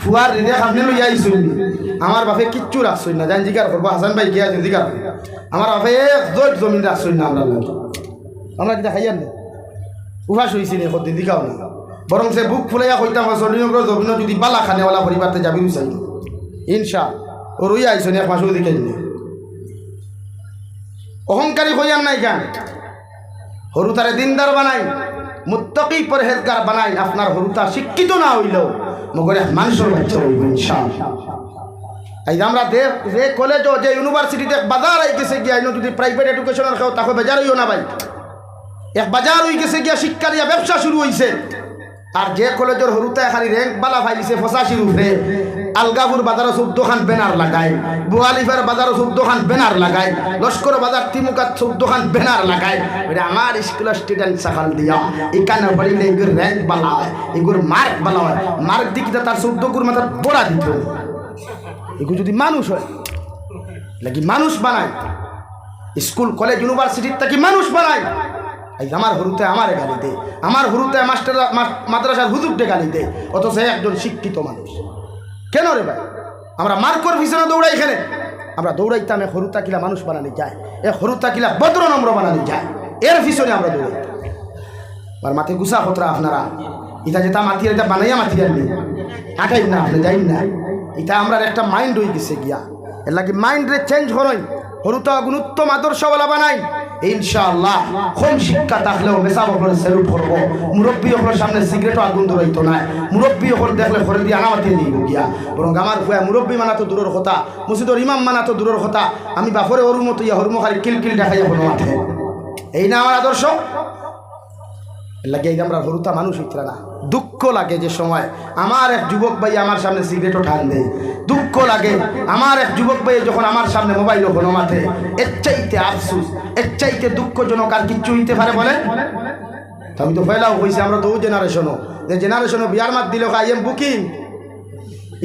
ফুয়ার রিজেক আপনি লইয়া আইছো, আমার বাপে কিচ্ছু রাখছই না। জান জিকার করবো হাসান ভাই গিয়া জিকার, আমার বাপে এক জোট জমিন রাখছই না। আমরা কিতা খাইয়ার না উভাস হয়েছি নে কদিন দিকাও না, বরং সে বুক ফুলাইয়া কইতাম চল্লিশ জমিন যদি বালা খানেওয়ালা পরিবারতে যাবি চাই ইনশা ও রইয়া আইছো এক মাসও দিকে অহংকারী হইয়ার নাই কেন? হরুতারে দিনদার বানাই, মুত্তাকি পরহেজগার বানাই। আপনার হরুতা শিক্ষিত না হইলেও মগরে মানুষের বাচ্চা হইব ইনশাআল্লাহ। এই আমরা যে কলেজ যে ইউনিভার্সিটিতে বাজার আই গেছে গিয়া, যদি প্রাইভেট এডুকেশনের কেউ তাকে বাজার হইও না ভাই। এক বাজার হয়ে গেছে গিয়া, শিক্ষা দিয়া ব্যবসা শুরু হয়েছে। আর যে কলেজের হরুতায় খালি র্যাঙ্ক বালা ফাইলিছে 85 উপরে, আলগাপুর বাজারও 14 খান ব্যানার লাগায়, বুয়ালিফার বাজারও 14 খান ব্যানার লাগায়, লস্কর বাজার তিমুকাত 14 খান ব্যানার লাগায়। আমার স্কুলের স্টুডেন্ট সাকাল দিয়া এখানে পড়িলে এগুর র্যাঙ্ক বালা হয়, এগুর মার্ক বালা হয়। মার্ক দিকে তার 14 গুর মাথার বড়া দিত। এগুলো যদি মানুষ হয় নাকি মানুষ বানায়, স্কুল কলেজ ইউনিভার্সিটির থেকে মানুষ বানায়। আমার হরুতে আমার গালি দে, আমার হরুতে মাস্টার মাদ্রাসার হুজুরটে গালি দে, অথচ একজন শিক্ষিত মানুষ। কেন রে ভাই? আমরা মার্কর পিছনে দৌড়াই, এখানে আমরা দৌড়াইতাম এক হরুতা কিলা মানুষ বানানি যায়, এক হরুতা কিলা ভদ্র নম্র বানানি যায়, এর পিছনে আমরা দৌড়াই। আর মাথে গুসা খতরা আপনারা ইটা যেটা মাতিয়ে এটা বানাইয়া মাতিয়ে আনলি আটাই না, আপনি যাই না। এটা আমরা একটা মাইন্ড হয়ে গেছে গিয়া, এর লাগে মাইন্ডে চেঞ্জ হরই, হরুতা গুণোত্তম আদর্শওয়ালা বানাই ইনশাআল্লাহ। কম শিক্ষা থাকলেও মেসা বকলে স্যালুট করবো। মুরব্বী ওপর সামনে সিগারেটও আগুন ধরাইতো না, মুরব্বী ওপর দেখলে ঘরে দিয়ে আনামাতিয়ে দিব গিয়া। বরং আমার ফুয়া মুরব্বী মানা তো দূরের কথা, মসজিদের ইমাম মানা তো দূরের কথা, আমি বাপরে ওর মতো ইয়া হরমো খালি কিলকিল দেখাইয়া কোনো মাঠে। এই না আমার আদর্শ? লাগে এই আমরা হরুতা মানুষ হইতরা না। দুঃখ লাগে যে সময় আমার এক যুবক ভাই আমার সামনে সিগারেটও ঠান দেয়, দুঃখ লাগে আমার এক যুবক ভাই যখন আমার সামনে মোবাইল কোনো মাঠে। এর চাইতে আফসুস, এর চাইতে দুঃখজনক আর কিচ্ছু হইতে পারে বলে? আমি তো ফেলাও হয়েছি, আমরা তো জেনারেশনও, যে জেনারেশনও বিয়ার মাত দিলে আই এম বুকিং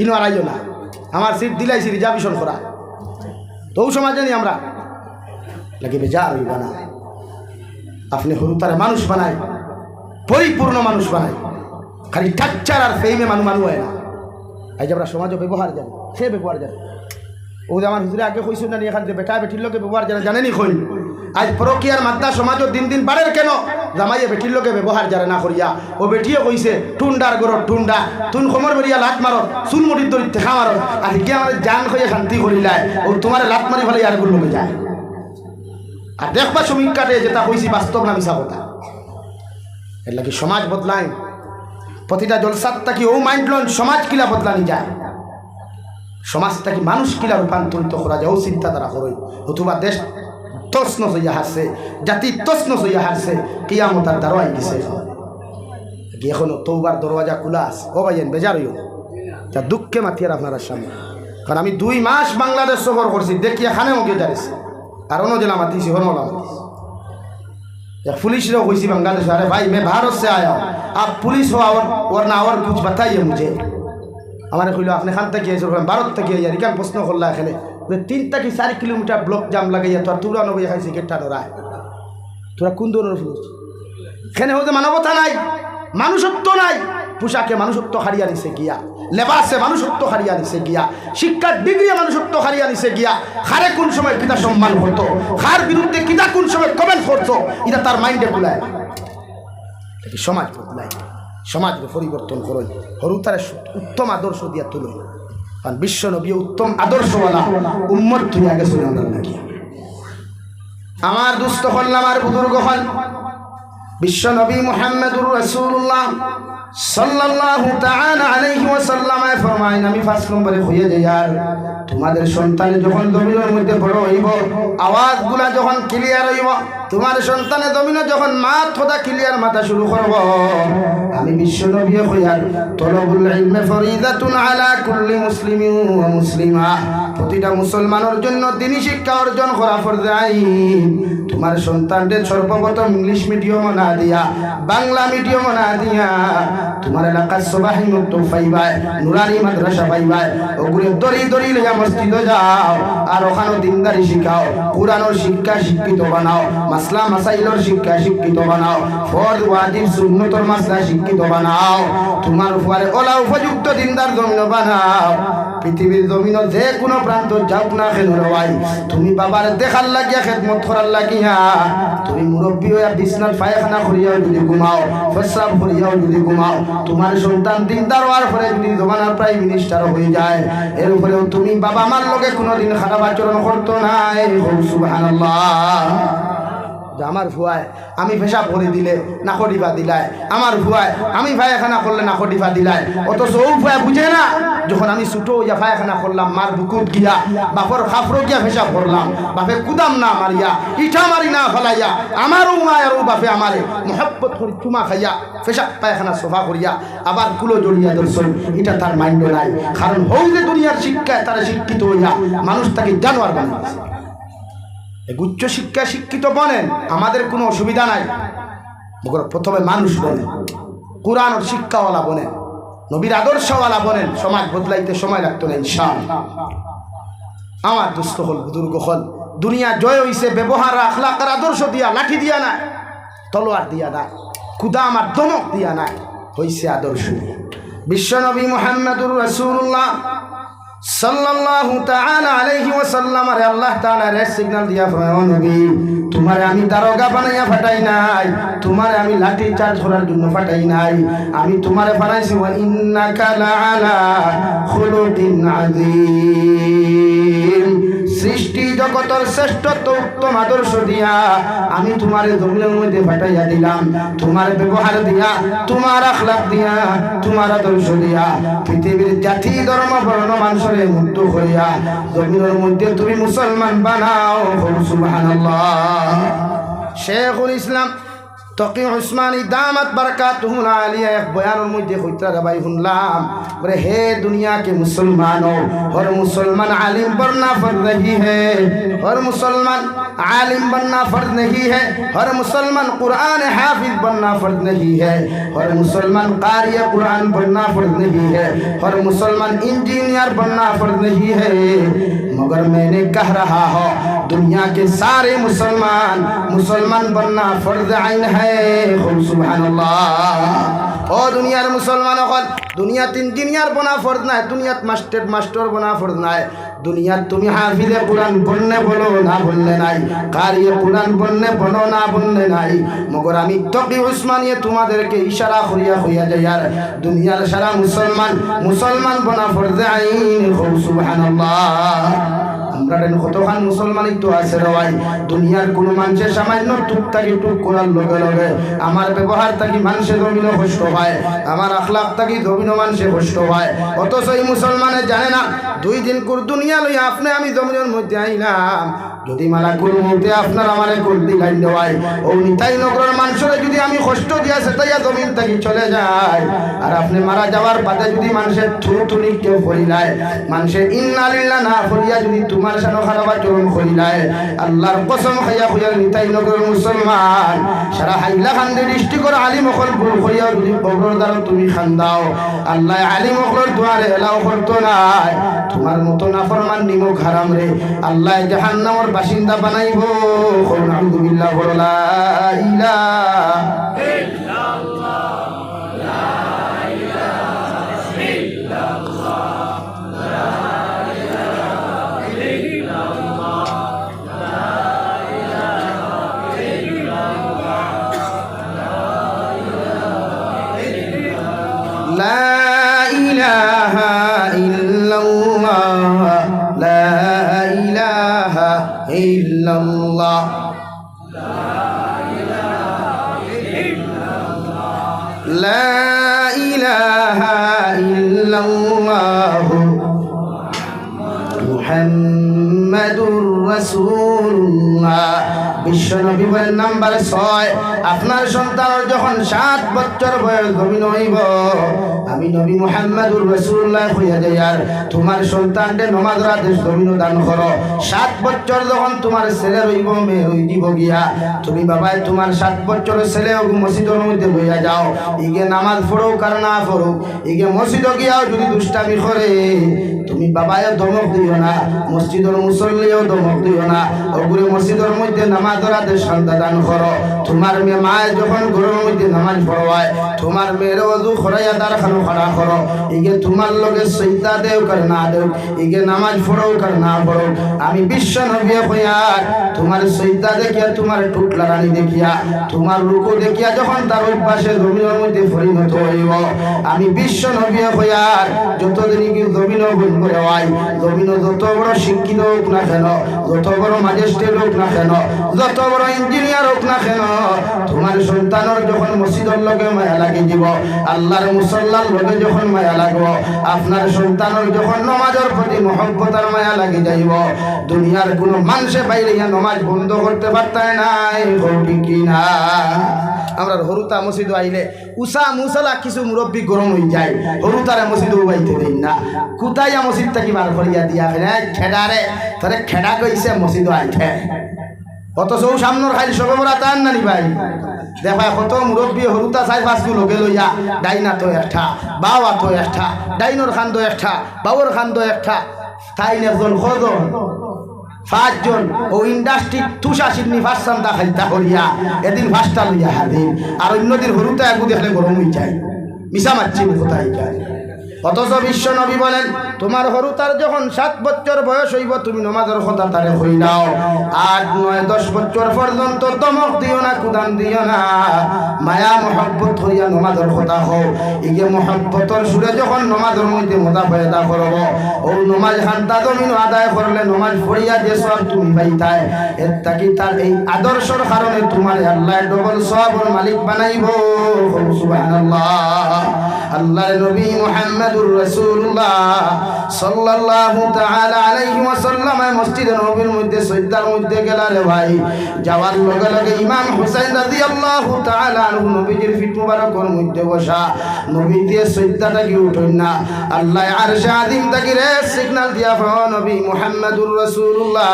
ইনো আর আইও না, আমার সিট দিলাইছি রিজার্ভেশন করা। তো সমাজ জানি আমরা লাগে বেজার হইবা না। আপনি হরুতারে মানুষ বানায়, পরিপূর্ণ মানুষ বানায়, খালি টাচ্চার আর ফেইমে মানুষ হয় না। আজ আমরা সমাজে ব্যবহার জানি, সে ব্যবহার জানে। ও যে আমার হুজুরে আগে কইছেন না এখান থেকে বেটা বেটির লোকে ব্যবহার জানে, জানেনি কই আজ পরকিয়ার মাত্রা সমাজও দিন দিন বাড়ের কেন? জামাইয়ে বেটির লোকে ব্যবহার জানে না করিয়া ও বেটিও কইছে টুন্ডার গরর টুন্ডা তুন খমর বেরিয়া লাত মারো চুল মুড়ির দড়ি দেখা মারো আর কি আমার জান হয়ে শান্তি করিলায় ও তোমার লাত মারি ফেলে আর গুলো লোকে যায়। আর দেখবা সমীক্ষাতে যেটা কইছি বাস্তব না মিছা কথা। এর লাগে সমাজ বদলায়, প্রতিটা জলসাত থাকি ও মাইন্ড লন সমাজ কিলা বদলানি যায়, সমাজটাকে মানুষ কিলা রূপান্তরিত করা যায় ও চিন্তাধারা করই। অথবা দেশ তছনছ হইয়া হারছে, জাতি তছনছ হইয়া হারছে, কিয়ামতার দ্বারা আই গেছে। এখনো তৌবার দরওয়াজা খোলা আছে। ও ভাইয়েন বেজার হইও তা দুঃখে মাতিয়ার আপনার সামনে। কারণ আমি 2 মাস বাংলাদেশ সফর করছি, দেখি এখানে ওকে যাইছে আর অন্য জেলা মাতিছি হরমলা মাতিছি। पुलिस को किसी बांग्लादेश अरे भाई मैं भारत से आया हूँ, आप पुलिस हो और ना और कुछ बताइए मुझे। हमारे खुलो आपने खान तक किया भारत तक किया यार क्या प्रश्न खोल रहा है खेले 3 থেকে 4 কিলোমিটার ব্লক জাম লাগাইয়া তো তোরা নবই খাইছি গেটটা ধরায় তোরা কোন দনের পুলিশ এখানে হতে মানবতা নাই, মানুষত্ব নাই। পোশাকে মানুষত্ব হারিয়ে নিছে গিয়া, লেবাসে মানুষত্ব হারিয়ে নিছে গিয়া, শিক্ষার ডিগ্রি মানুষত্ব হারিয়ে নিছে গিয়া। হারে কোন সময় কিতা সম্মান করতো, হার বিরুদ্ধে কিতা কোন সময় কমেন্ট করতো, এটা তার মাইন্ডে ভুলায়। সমাজ বদলায়, সমাজকে পরিবর্তন করই, হরু তার উত্তম আদর্শ দিয়া তুলই। কারণ বিশ্ব নবী উত্তম আদর্শওয়ালা উম্মত তুই আগে শুনে নাকি আমার দুস্থ হল আমার বুজুর্গ হল বিশ্ব নবী মুহাম্মদুর রাসূলুল্লাহ সাল্লাল্লাহু তাআলা আলাইহি ওয়াসাল্লাম ফরমায় আমি 5 নম্বরে হয়ে যাই আর তোমাদের সন্তান যখন জমিনের মধ্যে বড় হইব, আওয়াজগুলা যখন ক্লিয়ার হইব, তোমার সন্তানের জমিনে যখন মাথা ক্লিয়ার মাথা শুরু করব, আমি বিশ্ব নবী হইয়ার তলবুল ইলমে ফরিদাতুন আলা কুল্লি মুসলিমিন ওয়া মুসলিমা, প্রতিটা মুসলমানের জন্য দ্বীনি শিক্ষা অর্জন করা ফরজ আইন। তোমার সন্তানদের সর্বপ্রথম ইংলিশ মিডিয়াম না দিয়া বাংলা মিডিয়াম না দিয়া তোমার এলাকার সবাই মুক্ত পাইবাই, নুরানি মাদ্রাসা পাইবাই, ওগুলো দড়ি দড়ি লইয়া মসজিদে যাও আর ওখানে দিনদারি শিখাও, কুরআনের শিক্ষা শিক্ষিত বানাও, মাসলা মাসাইলের শিক্ষা শিক্ষিত বানাও, ফরজ ওয়াজিব সুন্নতের মাসলা শিক্ষিত বানাও, তোমার উপরে ওলা উপযুক্ত দিনদার জমিন বানাও। পৃথিবীর জমিন যে কোনো প্রান্ত যাও না কেন ভাই, তুমি বাবার দেখার লাগিয়া খেদমত করার লাগিয়া তুমি মুরব্বী হইয়া বিছনার পায়খানা করিয়াও যদি ঘুমাও, প্রস্রাব করিয়াও যদি ঘুমাও, তোমার সন্তান দিনদার হওয়ার পরে যদি জমানার প্রাইম মিনিস্টার হয়ে যায়, এর উপরেও তুমি বাবা মার লগে কোনোদিন খারাপ আচরণ করতো না। সুবহানাল্লাহ। আমার ভুয়ায় আমি পেশাব করে দিলে নাকটিফা দিলায়, আমার ভুয়ায় আমি পায়খানা করলে নাকটিফা দিলায়, অথচ ও ভুয়া বুঝে না যখন আমি ছোটো হইয়া পায়খানা করলাম মার বুকুত গিয়া বাপর খাফরো গিয়া পেশাব করলাম, বাপে কুদাম না মারিয়া ইটা মারি না ফেলাইয়া আমারও মায়ের বাপে আমারে মহব্বত করি চুমা খাইয়া পেশাব পায়খানা সোফা করিয়া আবার কুলো জড়িয়া দর্শন, এটা তার মাইন্ড নাই। কারণ হৌ যে দুনিয়ার শিক্ষায় তারা শিক্ষিত হইয়া মানুষ তাকে জানোয়ার বানিয়েছে। উচ্চ শিক্ষা শিক্ষিত বনেন আমাদের কোনো অসুবিধা নাই, প্রথমে মানুষ বনেন, কুরআন ও শিক্ষাওয়ালা বনেন, নবীর আদর্শওয়ালা বনেন, সমাজ বদলাইতে সময় লাগতো না ইনশাআল্লাহ। আমার দুস্থ হল বুজুর্গ হল দুনিয়া জয় হইছে ব্যবহার আখলাক আর আদর্শ দিয়া, লাঠি দিয়া না, তলোয়ার দিয়া না, খুদা আমার দমক দিয়া না, হইছে আদর্শ। বিশ্ব নবী মুহাম্মদুর রাসূলুল্লাহ সাল্লাল্লাহু তাআলা আলাইহি ওয়াসাল্লাম আরে আল্লাহ তাআলা রেড সিগন্যাল দিয়া ফরমায় নবী তোমারে আমি দারোগা বানাইয়া ফাটাই নাই, তোমারে আমি লাঠি চার্জ করার জন্য ফাটাই নাই, আমি তোমারে বানাইছি ওয়া ইন্নাকা লাআলা খুলুকিন আযীম, সৃষ্টি জগতের শ্রেষ্ঠত্ব উত্তম আদর্শ দিয়া আমি তোমারে জমিনের মধ্যে ফাটাইয়া দিলাম, তোমার ব্যবহার দিয়া, তোমার আখলাক দিয়া, তোমার আদর্শ দিয়া পৃথিবীর জাতি ধর্ম বর্ণ মানুষের মুক্ত হইয়া জমিনের মধ্যে তুমি মুসলমান বানাও। সুবহানাল্লাহ। শেখুল ইসলাম তকি উসমানী দামাত বারাকাতুহুল আলিয়া এক বয়ানের মধ্যে কইতা ভাই শুনলাম বলে হে दुनिया के मुसलमानों, हर मुसलमान आलिम बनना फर्ज नहीं है, हर मुसलमान आलिम बनना फर्ज नहीं है, हर मुसलमान कुरान हाफिज बनना फर्ज नहीं है, हर मुसलमान कारी कुरान बनना फर्ज नहीं है, हर मुसलमान इंजीनियर बनना फर्ज नहीं है, मगर मैंने कह रहा हूँ दुनिया के सारे मुसलमान बनना फर्ज आइन है। নাই সুবহানাল্লাহ ও দুনিয়ার মুসলমান হল দুনিয়াত ইঞ্জিনিয়ার বনা ফরজ নাই দুনিয়াত মাস্টার বনা ফরজ নাই দুনিয়াত তুমি হাফিজে কুরআন পড়নে বলো না বললে নাই কারিয়ে কুরআন পড়নে বলো না বললে নাই মগর আমি তকি উসমানিয়ে তোমাদেরকে ইশারা করিয়া হইয়া যায় আর দুনিয়ার সারা মুসলমান বনা ফরজ আইন সুবহানাল্লাহ আমরা কতখান মুসলমান তো আছে রে ভাই দুনিয়ার কোন মানুষের সামান্য টুকটাকি টুক করার লগে লগে আমার ব্যবহার থাকি মানুষের জমিনও কষ্ট হয় আমার আখলাক থাকি জমিনও মানুষের কষ্ট হয় অথচ এই মুসলমানে জানে না 2 দিন কুর দুনিয়া লই আপনি আমি জমিনের মধ্যে আইলাম যদি মালাকুল মউতে আপনার আমারে কুল দিলাইন দেওয়াই ও নিতাই নগরের মানুষের যদি আমি কষ্ট দিয়া সেটাইয়া জমিন থাকি চলে যায় আর আপনি মারা যাওয়ার বাদে যদি মানুষের থুতুনি কেউ করিলায় মানুষের ইন্না লিল্লাহ না করিয়া যদি তোমার সানো খারাপ আচরণ করিলায় আল্লাহর কসম খাইয়া কইয়া নিতাই নগরের মুসলমান সারা হাইলা খান্দে দৃষ্টি করে আলিম অকল ভুল করিয়া যদি কবর দ্বারা তুমি খান্দাও আল্লাহ আলিম অকলের দুয়ারে এলাও করতো নাই তোমার মতো নাফরমান নিমক হারাম রে আল্লাহ জাহান্নামের বাসিন্দা বানাইব নাউযু বিল্লাহ লা ইলাহা ইল্লাল্লাহ লা ইলাহা ইল্লাল্লাহ লা ইলাহা ইল্লাল্লাহ লা ইলাহা ইল্লাল্লাহ লা ইলাহা ইল্লাল্লাহ লা ইলাহা ইল্লাল্লাহ লা ইলাহা ইল্লাল্লাহ মুহাম্মাদুর রাসূলুল্লাহ বিশ্বনবী বলেন নাম্বার 6 আপনার সন্তানের যখন 7 বছর বয়স জমিন হইব আমি নবী মুহাম্মদুর রাসূলুল্লাহ হইয়া যাই আর তোমার সন্তানকে নামাজের আদেশ জমিন দান করো 7 বছর যখন তোমার ছেলে হইব মেয়ে হইব গিয়া তুমি বাবাই তোমার 7 বছরের ছেলে মসজিদের মধ্যে লইয়া যাও ইগে নামাজ পড়ো কার না পড়ো ইগে মসজিদে গিয়াও যদি দুষ্টামি করে তুমি বাবায় ধমক দিও না মসজিদের মুসল্লিও ধমক দিও না ওগুলো মসজিদের মধ্যে নামাজের আদেশ দান করো তোমার মেয়ে মায় যখন ঘরের মধ্যে নামাজ পড়ায় তোমার মেয়ের ওযু খরাইয়া দার খানো খড়া করো ইগে তোমার লগে সইদা দেও কার না দেও ইগে নামাজ পড়ো কার না পড়ো আমি বিশ্ব নবী হইয়ার তোমার সইদা দেখিয়া তোমার টুকলা রানী দেখিয়া তোমার রুকু দেখিয়া যখন তার অভ্যাসে জমিনের মধ্যে পরিণত হইব আমি বিশ্ব নবী হইয়ার যতদিন কি জমিন করে হয় জমিন যত বড় শিক্ষিত হোক না কেন যত বড় ম্যাজিস্ট্রেট হোক না কেন যত বড় ইঞ্জিনিয়ার হোক না কেন তোমার সন্তানের যখন মসজিদের লগে মায়া লাগি যাব আল্লাহর মুসল্লার লগে যখন মায়া লাগবো আপনার সন্তানের যখন নামাজের প্রতি মহব্বত আর মায়া লাগি যাইব দুনিয়ার কোনো মানুষে বাইরে নামাজ বন্ধ করতে পারতায় নাই ঠিক কি না আমরা হরুতা মসজিদ আইলে উষা মুসালা কিছু মুরব্বী গরম হয়ে যায় হরুতারে মসজিদ উবাইতে দেই না কুতাইয়া মসজিদ থেকে বার করিয়া দিয়া খেডারে তারে খেডা কইছে মসজিদ আইতে অথচ সামনের খাইল সবে বড় টান নানি ভাই দেখা কত মুরব্বী হরুতা 4-5 লগে লইয়া ডাইনা তো একটা বাবা তো একটা ডাইনর খান তো একটা বাবর খান তো একটা তাই একজন কজন 5 জন ও ইন্ডাস্ট্রি তুষা সিডনি ফাঁসান্তা খাইতা করিয়া এদিন ফাঁসটা লইয়া হাদিন আর অন্যদিন হরুতা একু দেখলে গরম হয়ে যায় মিশা মারছি কোথায় যায় অথচ বিশ্ব নবী বলেন তোমার হরুতার যখন 7 বছর বয়স হইব তুমি নামাজের কথা তারে হই নাও 8, 9, 10 বছর পর্যন্ত দমক দিও না কুদান দিও না মায়া মহব্বত হইয়া নামাজের কথা হও ইগে মহব্বতর সুরে যখন নামাজের মধ্যে মজা পয়দা করব ও নামাজ হান্তা জমিন আদায় করলে নামাজ পড়িয়া যে সব তুমি পাইতাই এর তাকি তার এই আদর্শের কারণে তোমার আল্লাহ ডবল সওয়াবের মালিক বানাইব সুবহানাল্লাহ আল্লাহর নবী মুহাম্মদুর রাসূলুল্লাহ সাল্লাল্লাহু তাআলা আলাইহি ওয়াসাল্লাম মসজিদে নববীর মধ্যে সজ্জার মধ্যে গেলা রে ভাই যাওয়ার লগে লগে ইমাম হুসাইন রাদিয়াল্লাহু তাআলা আনহু নবীজির ফিট মুবারকের মধ্যে বসা নবী দিয়ে সজ্জাটা কি উঠেন না আল্লাহ আরশে আযীম থেকে রে সিগন্যাল দিয়া নবী মুহাম্মদুর রাসূলুল্লাহ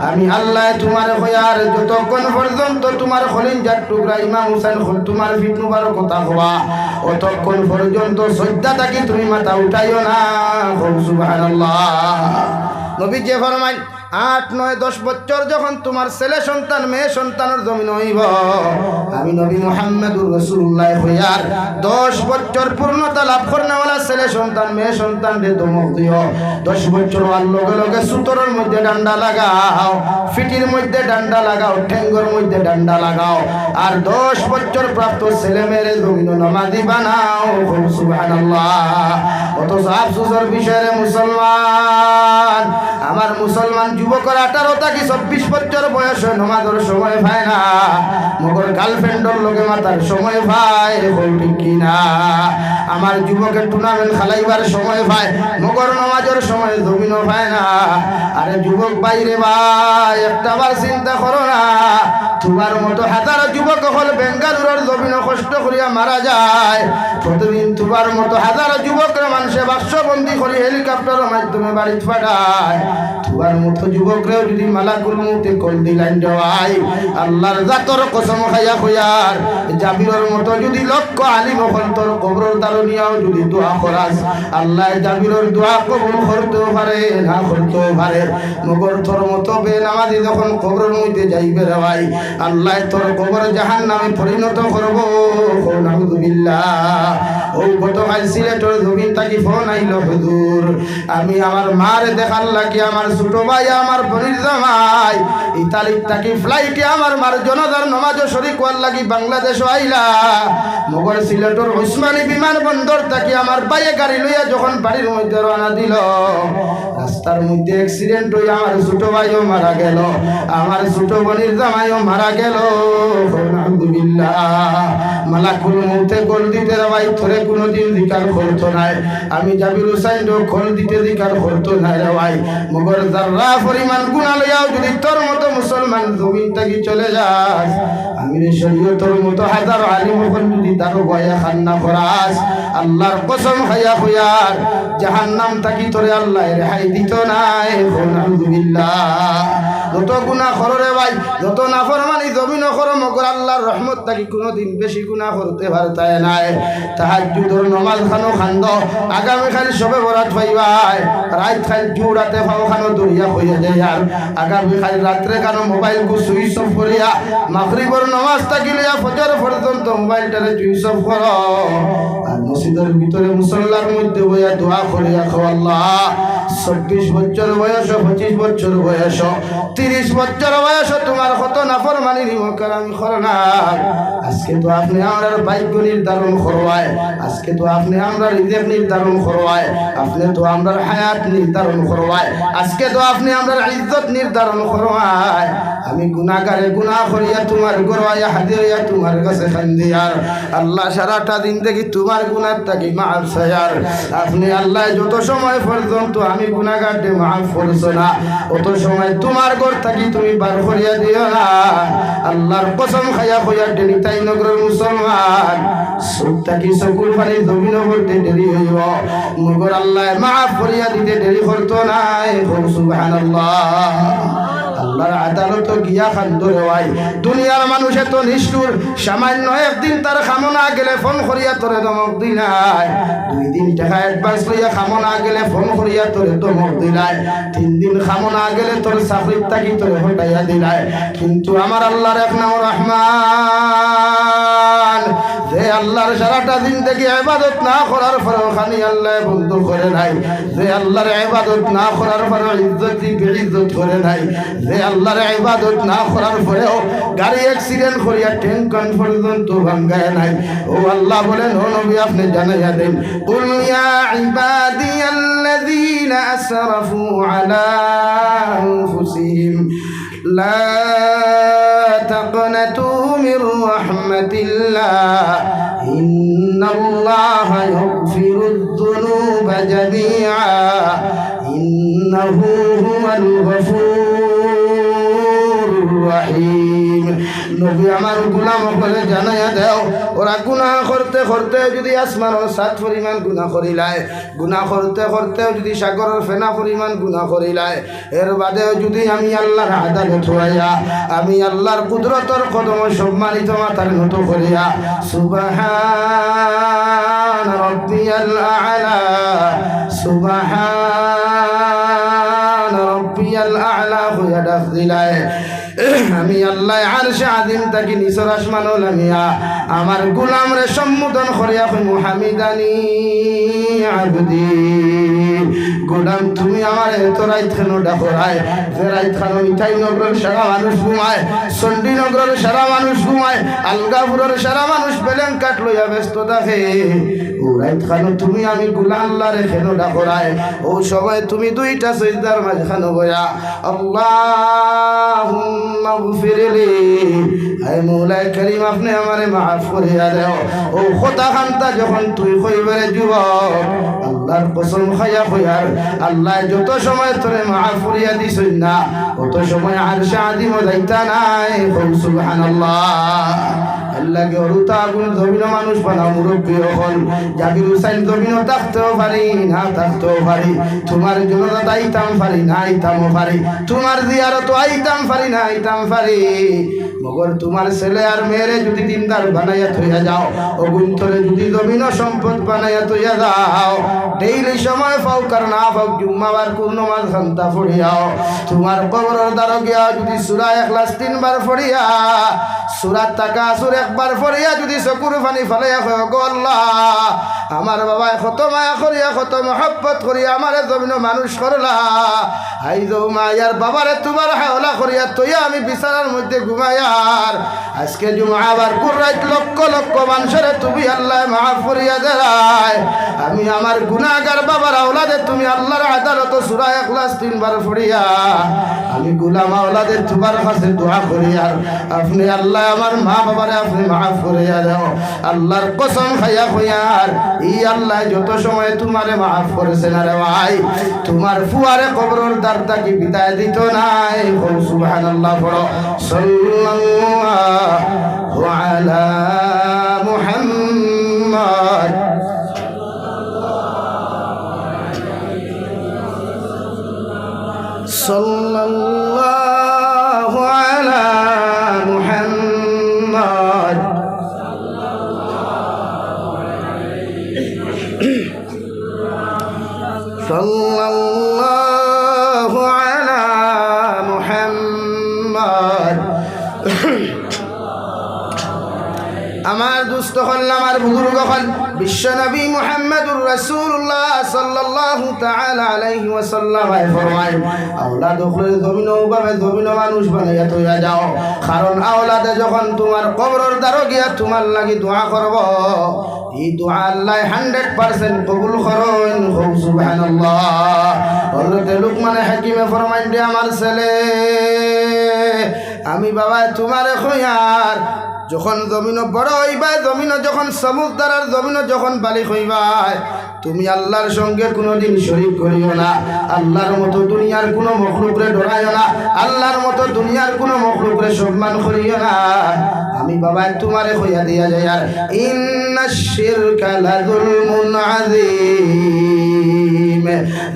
আমি আল্লাহ তোমার হয়ার যতক্ষণ পর্যন্ত তোমার খলিঞ্জার টুকরা ইমাম হুসাইন তোমার ফিট মুবারক কথা হওয়া অতক্ষণ পর্যন্ত সজ্জাটা কি তুমি মাথা উঠাইও না সুবহানাল্লাহ নবী যে ফরমায় 8, 9, 10 বছর যখন তোমার ছেলে সন্তান মেয়ে সন্তানের জমিন হইব, আমি নবী মুহাম্মদুর রাসূলুল্লাহ হইয়ার 10 বছর পূর্ণতা লাভ করনেওয়ালা ছেলে সন্তান মেয়ে সন্তান রে ধমক দিও। 10 বছর হওয়ার লগে লগে সুতরের মধ্যে ডান্ডা লাগাও, ফিটির মধ্যে ডান্ডা লাগাও, ঠেঙ্গর মধ্যে ডান্ডা লাগাও। আর 10 বছর প্রাপ্ত ছেলে মেয়েরে জমিন নামাজি বানাও। সুবহানাল্লাহ। কত আফসোসের বিষয় রে মুসলমান, আমার মুসলমান যুবকরা 18 থেকে 24 বছর বয়স নামাজের সময় পায় না, মগর গার্লফ্রেন্ডের লগে মাতার সময় পায়। ঠিক কিনা? আমার যুবকের টুর্নামেন্ট খেলাইবার সময় পায়, মগর নামাজের সময় জমিনও পায় না। আরে যুবক বাইরে ভাই, একটা বার চিন্তা করো না, তোমার মতো হাজার যুবক হল বেঙ্গালুরের জমিন কষ্ট করিয়া মারা যায়। প্রতিদিন তোমার মতো হাজার যুবকরা মানুষে বাক্সবন্দি করে হেলিকপ্টারের মাধ্যমে বাড়িতে পাঠায়। তোমার মতো যুবকরাও যদি মালাকুল মউতে কল দিলাইন দেওয়াই, আল্লাহর জাতর কসম খাইয়া কইয়ার জাবিরের মতো যদি লক্ষ আলিম হল তোর কবরের দারুনিয়াও যদি দোয়া করাস, আল্লাহ জাবিরের দোয়া কবুল করতেও পারে, না করতেও পারে। মগর তোর মতো বেনামাজি যখন কবরের মধ্যে যাইবে রে ভাই, আল্লাহ তোর কবর জাহান্নামে পরিণত করব। নাউযুবিল্লাহ। ও গতকাল সিলেটের জমিন থাকি ফোন আইল, হুজুর আমি আমার মারে দেখার লাগি আমার ছোট ভাই আমার বোনের জামাই ইতালির থাকি ফ্লাইটে আমার মার জনাজার নামাজও শরীক হওয়ার লাগি বাংলাদেশ আইলা। মগর সিলেটের ওসমানী বিমানবন্দর থাকি আমার ভাইয়ে গাড়ি লইয়া যখন বাড়ির মধ্যে রওনা দিল, রাস্তার মধ্যে অ্যাক্সিডেন্ট হয়ে আমার ছোট ভাইও মারা গেল, আমার ছোট বোনের জামাইও মারা গেল। আলহামদুলিল্লাহ। মালাকুল মউতে কল দিতে ভাই তোরে কোনোদিন জিকার করতো নাই, আমি জাবির হুসাইন কল দিতে জিকার করতো নাই রে ভাই। মগর যারা পরিমাণ গুনাহ লইয়াও যদি তোর মতো মুসলমান জমিন থেকে চলে যাস, আমি শরীয়তের মতো হাজার আলিম হল যদি তার ভয়ে খান্না করাস, আল্লাহর কসম খাইয়া কইয়ার জাহান্নাম থাকি তোরে আল্লাহ রেহাই দিত নাই। আলহামদুলিল্লাহ। যত গুনাহ করো রে ভাই, যত নাফরমানি জমিন করো, মগর আল্লাহর রহমত থাকি কোনোদিন বেশি গুনাহ করতে পারতায় নাই। তাহাজ্জুদের নামাজ খানো খান্দ, আগামীকাল সবে বরাত পাইবাই, রাত খাল জুড়াতে পাও খানো দরিয়া হইয়া যায়। আর আগামীকাল রাত্রে খানো মোবাইল কু সুইচ অফ করিয়া মাগরিবের নামাজ থাকিলিয়া ফজর পর্যন্ত মোবাইলটারে সুইচ অফ করো। আর মসজিদের ভিতরে মুসল্লার মধ্যে বইয়া দোয়া করিয়া খাও, আল্লাহ 24 বছর বয়স, 25 বছর বয়স, 30 বছর বয়স তোমার কত নাফরমানি নিমকার আমি করনা। আজকে তো আপনি আমার ভাগ্য নির্ধারণ করবায়, আজকে তো আপনি আমরা রিজিক নির্ধারণ করবায়, আপনি তো আমরা হায়াত নির্ধারণ করবায়, আজকে তো আপনি আমরা ইজ্জত নির্ধারণ করবায়। আমি গুনাহগারে গুনাহ করিয়া তোমার গরওয়ায়া হাদিয়া তোমার কাছে খান্দিয়ার আল্লাহ সারাটা দিন দেখি তোমার গুনাহ থাকি মাফ চাইয়ার। আপনি আল্লাহ যত সময় পর্যন্ত আমি গুনাহগারকে মাফ করছো না, অত সময় তোমার ঘর থাকি তুমি বার করিয়া দিও না। আল্লাহর কসম খাইয়া কইয়া দেরি তাই নগরের মুসলমান সুখ থাকি চকুর পানি জমিন করতে দেরি হইব, মগর আল্লাহ মাফ করিয়া দিতে দেরি করতো নাই। সুবহানাল্লাহ। আল্লাহর আদালত গিয়া খান্দরে ভাই, দুনিয়ার মানুষে তো নিষ্ঠুর, সামান্য একদিন তার খামনা গেলে ফোন করিয়া তোরে ধমক দিলাই, 2 দিন টাকা অ্যাডভান্স লইয়া খামনা গেলে ফোন করিয়া তোরে ধমক দিলাই, 3 দিন খামনা গেলে তোর চাকরির থাকি তোরে হটাইয়া দিলাই। কিন্তু আমার আল্লাহর এক নাম রহমান, যে আল্লাহর সারাটা দিন থেকে ইবাদত না করার পরেও খানি আল্লাহ বন্ধ করে নাই, যে আল্লাহর ইবাদত না করার পরেও ইজ্জত বেইজ্জত করে নাই, যে আল্লাহর ইবাদত না করার পরেও গাড়ি অ্যাক্সিডেন্ট করিয়া টেনশন পর্যন্ত ভাঙ্গায় নাই। ও আল্লাহ বলেন, ও নবী আপনি জানাইয়া দেন, কুল ইয়া ইবাদিয়াল্লাযীনা আসরাফু আলা আনফুসিহিম লা তাকনাতু মির রাহমাতিল্লাহ ইন্নাল্লাহা ইয়াগফিরুয যুনুবা জামিআ ইন্নাহু হুয়াল গফুরুর রহিম। নবী আমার গুনাহ করে জানাইয়া দেও, ওরা গুনাহ করতে করতে যদি আসমানের 7 পরিমাণ গুনাহ করিলায়, গুনাহ করতে করতে যদি সাগরের ফেনা পরিমাণ গুনাহ করিলায়, এর বাদেও যদি আমি আল্লাহর আদালত হইয়া আমি আল্লাহর কুদরতের কদমে সম্মানিত মাথার নত করিয়া সুবহান রাব্বিয়াল আ'লা সুবহান দুনিয়াল আ'লা হইয়া ডাক দিলায় আমি আল্লাহ আরশে আযীম তাকি নিচর আসমানুল আমিয়া আমার গোলাম রে সম্বোধন করিয়া কইমু হামিদানি আবদি গোলাম তুমি আমার এত রাইত কেন ডাকো রায় যে রাইত খানো মিঠাই নগরের সারা মানুষ ঘুমায় চণ্ডী নগরের সারা মানুষ ঘুমায় আলগাপুরের সারা মানুষ বেলেন কাট লইয়া ব্যস্ত থাকে ও রাইত খানো তুমি আমি গোলাম আল্লাহ রে কেন ডাকো রায় ও সময় তুমি দুইটা সিজদার মাঝখানে বয়া আল্লাহুম্মা গফিরলি হে মওলা করিম আপনি আমারে মাফ করিয়া দাও ও খোদা খান্তা যখন তুই কইবারে যুবক আল্লাহর কসম খাইয়া কইয়ার আল্লাহ যত সময় তোরে মাফ করিয়া দিছই না অত সময় আরশে আযীম যাইতা নাই সুবহানাল্লাহ আল্লাহকে অরুতা আগুন জমিন মানুষ বানাও মুরব্বী হল জাকির হুসাইন জমিন থাকতেও পারি না থাকতেও পারি তোমার জন্য আইতাম পারি না আইতামও পারি তোমার জিয়ারত আইতাম পারি না আইতাম পারি মগর তোমার ছেলে আর মেয়েরে যদি দিনদার বানাইয়া থইয়া যাও অগুন্তরে যদি জমিন সম্পদ বানাইয়া থইয়া যাও ডেইলি সময় পাও কার না পাও জুম্মাবার কোন নামাজ ঘন্টা পড়িয়াও তোমার কবরের দ্বারা গিয়া যদি সূরা ইখলাস 3 বার পড়িয়া সূরা তাকাসুর একবার পড়িয়া যদি চকুর পানি ফেলাইয়া কয় গো আল্লাহ আমার বাবা কত মায়া করিয়া কত মহব্বত করিয়া আমারে জমিন মানুষ করলা হাই যাও মায়ার বাবারে তোমার হাওলা করিয়া তৈয়া আমি বিছানার মধ্যে ঘুমায়ার আজকে জুমাবার কুরাইত লক্ষ লক্ষ মানুষের তুমি আল্লাহ মাফ করিয়া দেয় আমি আমার গুনাহগার বাবার আওলাদে তুমি আল্লাহর আদালত সূরা ইখলাস 3 বার পড়িয়া আমি গোলাম আওলাদের তোমার কাছে দোয়া করি আর আপনি আল্লাহ আমার মা বাবারে আপনি মাফ করিয়া দাও আল্লাহর কসম খাইয়া কইয়ার ই আল্লাহ যত সময় তোমারে মাফ করেছেন আরে ভাই তোমার ফুয়ারে কবরের দ্বারটা কি বিদায় দিত নাই সুবহানাল্লাহ পড়ো সাল্লাল্লাহু আলা মুহাম্মদ সাল্লাল্লাহু আলা মুহাম্মদ সাল্লাল্লাহু আলা মুহাম্মদ আমার দুস্থ হল আমার বুজুর্গ হল বিশ্বনবী মুহাম্মদুর রাসূলুল্লাহ সাল্লাল্লাহু তাআলা আলাইহি ওয়াসাল্লাম ফরমায় আওলাদ ওখরে জমিন ভাবে জমিন মানুষ বানাইয়া তৈয়া যাও কারণ আওলাদে যখন তোমার কবরের দ্বারে গিয়া তোমার লাগি দোয়া করব এই দোয়া আল্লাহ 100% কবুল করেন সুবহানাল্লাহ হযরত লুকমান হাকিমে ফরমায় দে আমার ছেলে আমি বাবা তোমারে কইয়ার যখন জমিন বড় হইবা জমিন যখন সমুদ্রের জমিন যখন বালি হইবাই তুমি আল্লাহর সঙ্গে কোনোদিন শরীক করিও না আল্লাহর মতো দুনিয়ার কোনো মখলুকরে ডরাইও না আল্লাহর মতো দুনিয়ার কোনো মখলুকরে সম্মান করিও না আমি বাবা তোমারে কইয়া দিয়া যাই আর ইন্নাশ শিরকা লাযুলমুন আযীম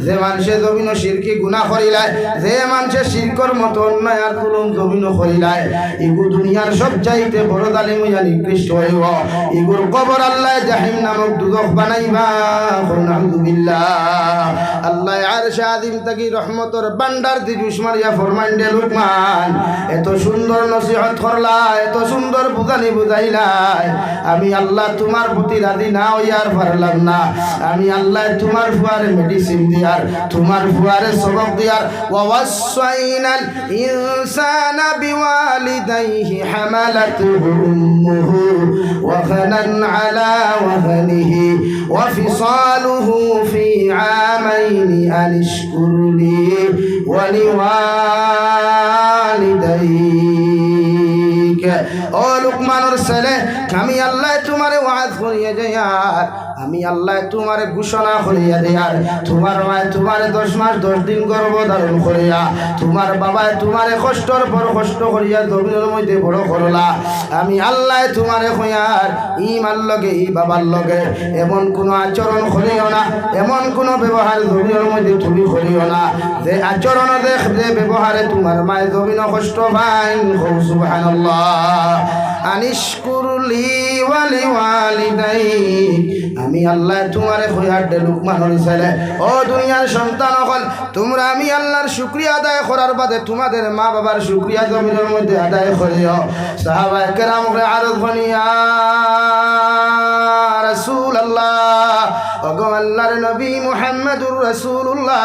যে মানুষে জমিন শিরকি গুনাহ করিলায় যে মানুষে শিরকর মতো অন্যায় আর জুলুম জমিন করিলায় ইগু দুনিয়ার সবচাইতে বড় জালিম হইয়া নিকৃষ্ট হইব ইগুর কবর আল্লাহ জাহিম নামক দুজখ বানাইবা আলহামদুলিল্লাহ আল্লাহ আরশে আযীম তাকি রহমতের বান্ডার দি জুস মারিয়া ফরমান দে লুকমান এত সুন্দর নসিহত করলা এত সুন্দর বুঝানি বুঝাইলাই আমি আল্লাহ তোমার প্রতি রাজি না হইয়ার পারলাম না আমি আল্লাহ তোমার ফুয়ারে মেডিসিন দিয়ার তোমার ফুয়ারে সবক দিয়ার ওয়াসাইনাল ইনসানা বিওয়ালিদাইহি হামালাতুহু উম্মুহু ওয়াহানান আলা ওয়াহানিহি ওয়া ফিসালুহু ফি আমাইনি আনিশকুরলি ওয়া লিওয়ালিদাইকা ও লুকমানের ছেলে আমি আল্লাহ তোমারে ওয়াজ করিয়া যাইয়ার আমি আল্লাহ তোমারে ঘোষণা করিয়া দেয়ার তোমার মায় তোমারে 10 মাস 10 দিন গর্ভধারণ করিয়া তোমার বাবায় তোমারে কষ্টর পর কষ্ট করিয়া জমিনের মধ্যে বড় করলা আমি আল্লাহ তোমারে কইয়ার ইমান লগে ই বাবার লগে এমন কোন আচরণ করিও না এমন কোন ব্যবহার জমিনের মধ্যে তুমি করিও না যে আচরণ দেখবে ব্যবহারে তোমার মায় জমিন কষ্ট পায় সুবহানাল্লাহ আনিশকুরলি ওয়া লিওয়ালিদাইক আমি আমি আল্লাহ তোমারে কইয়ার দে লুকমানের ছেলে ও দুনিয়ার সন্তান হল তোমরা আমি আল্লাহর শুকরিয়া আদায় করার বাদে তোমাদের মা বাবার শুকরিয়া জমিনের মধ্যে আদায় করিও সাহাবায়ে কেরাম রে আরজ বনিয়া রাসূলুল্লাহ ওগো আল্লাহর নবী মুহাম্মদুর রাসূলুল্লাহ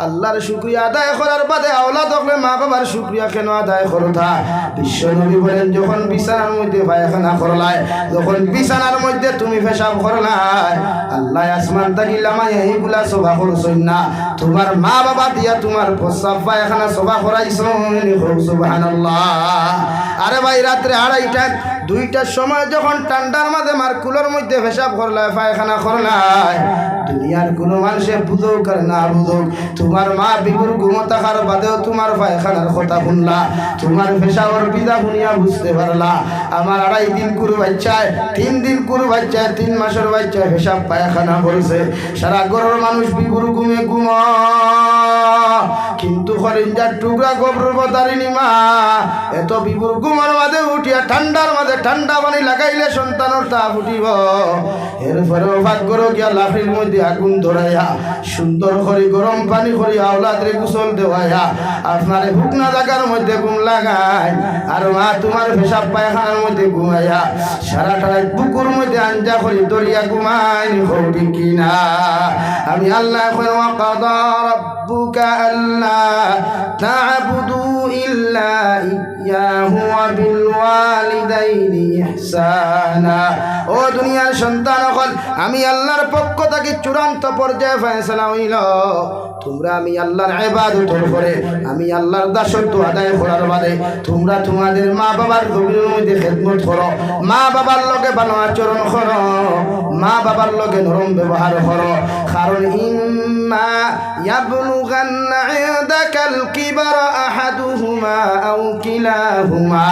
আল্লাহর শুকরিয়া আদায় করার বাদে আওলাদ হলে মা বাবার শুকরিয়া কেন আদায় করতা বিশ্ব নবী বলেন যখন বিছানার মধ্যে পায়খানা করলাই যখন বিছানার মধ্যে তুমি পেশাব করলাই আল্লাহ আসমান থেকে লামাই এইগুলা সভা করছই না তোমার মা বাবা দিয়া তোমার প্রস্রাব পায়খানা সভা করাইছন সুবহানাল্লাহ আরে ভাই রাত্রে 2:30টার সময় যখন ঠান্ডার মাঝে মারকুলোর মধ্যে পেশাব করলাই পায়খানা করলাই দুনিয়ার কোনো মানুষে বুঝুক করে না বুঝুক তোমার মা বিগুর ঘুমো থাকার বাদেও তোমার পায়খানার কথা শুনলা তোমার পেশাবর বিদা শুনিয়া বুঝতে পারলা আমার 2.5 দিন কুরু বাচ্চায় 3 দিন কুরু বাচ্চায় 3 মাসের বাচ্চায় পেশাব পায়খানা করছে সারা ঘরের মানুষ বিগুর ঘুমে ঘুম কিন্তু হরিঞ্জার টুকরা গর্ভবতারিণী মা এত বিগুর ঘুমার মাঝে উঠিয়া ঠান্ডার মাঝে ঠান্ডা পানি লাগাইলে সন্তানের তাপ উঠিব এরপরেও ভাগ্যর গিয়া লাফির মধ্যে আগুন ধরাইয়া সুন্দর করে গরম পানি করে আওলাদরে গোসল দেওয়াইয়া আপনারে শুকনা জায়গার মধ্যে ঘুম লাগায় আর মা তোমার পেশাব পায়খানার মধ্যে ঘুমাইয়া সারাটা রাত বুকুর মধ্যে আঞ্জা করে দরিয়া ঘুমায়নি হবি কিনা আমি আল্লাহ ওয়া কাদা রাব্বুকা আল্লা তা'বুদু ইল্লা ইয়াহু ওয়া বিল ওয়ালিদাইনি ইহসানা ও দুনিয়ার সন্তান হল আমি আল্লাহর পক্ষ থেকে চূড়ান্ত পর্যায়ে ফয়সালা হইল তোমরা আমি আল্লাহর ইবাদতের পরে আমি আল্লাহর দাসত্ব আদায় করার বাদে তোমরা তোমাদের মা বাবার জমিনের মধ্যে খেদমত করো মা বাবার লগে ভালো আচরণ করো মা বাবার লগে নরম ব্যবহার করো কারণ ইম্মা ইয়াবলুগান্না ইনদাকাল কিবারা আহাদুহুমা আও কিলাহুমা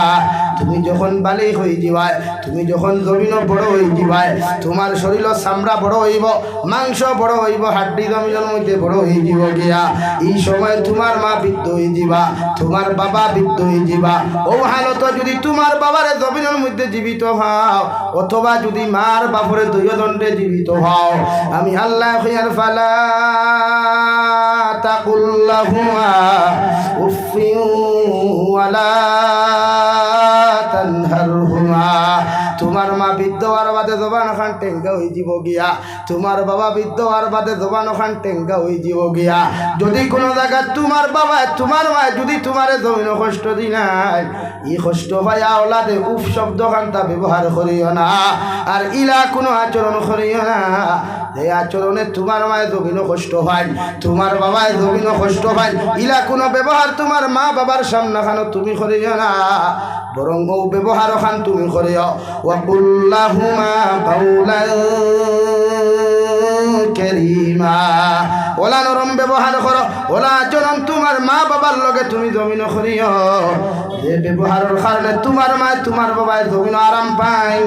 তুমি যখন বালিক হয়ে যাবাই তুমি যখন জমিন বড় হয়ে যাবাই তোমার শরীরের চামড়া বড় হইব মাংস বড় হইব হাড্ডি জমিনের মধ্যে বড় হয়ে যাব গিয়া এই সময় তোমার মা বৃদ্ধ হয়ে যাবা তোমার বাবা বৃদ্ধ হয়ে যাবা ও হালত যদি তোমার বাবারে জমিনের মধ্যে জীবিত হও অথবা যদি মার বাপরে দুইজনরে জীবিত হও আমি আল্লাহ খিয়ার ফালা তাকুল্লাহুমা উফিউ ওয়ালা তানহারহুমা তোমার মা বৃদ্ধ হওয়ার বাদে জবান খান টেঙ্গা হয়ে যাব গিয়া তোমার বাবা বৃদ্ধ হওয়ার বাদে জবান খান টেঙ্গা হয়ে যাব গিয়া যদি কোনো জায়গা তোমার বাবা তোমার মা যদি তোমারে জমিন কষ্ট দি নাই ই কষ্ট ভাই আওলাদে উফ শব্দ খানটা ব্যবহার করিও না আর ইলা কোনো আচরণ করিও না যে আচরণে তোমার মায়ের জমিন কষ্ট হয় তোমার বাবায় জমিন কষ্ট হয় ইলা কোনো ব্যবহার তোমার মা বাবার সামনে খানো তুমি করিও না বরং ও ব্যবহার খান তুমি করিও ওয়াকুল্লাহুমা কাউলান কারীমা ওলা নরম ব্যবহার করো ওলা আচরণ তোমার মা বাবার লগে তুমি জমিন করিও যে ব্যবহারের কারণে তোমার মা তোমার বাবায় জমিন আরাম পায়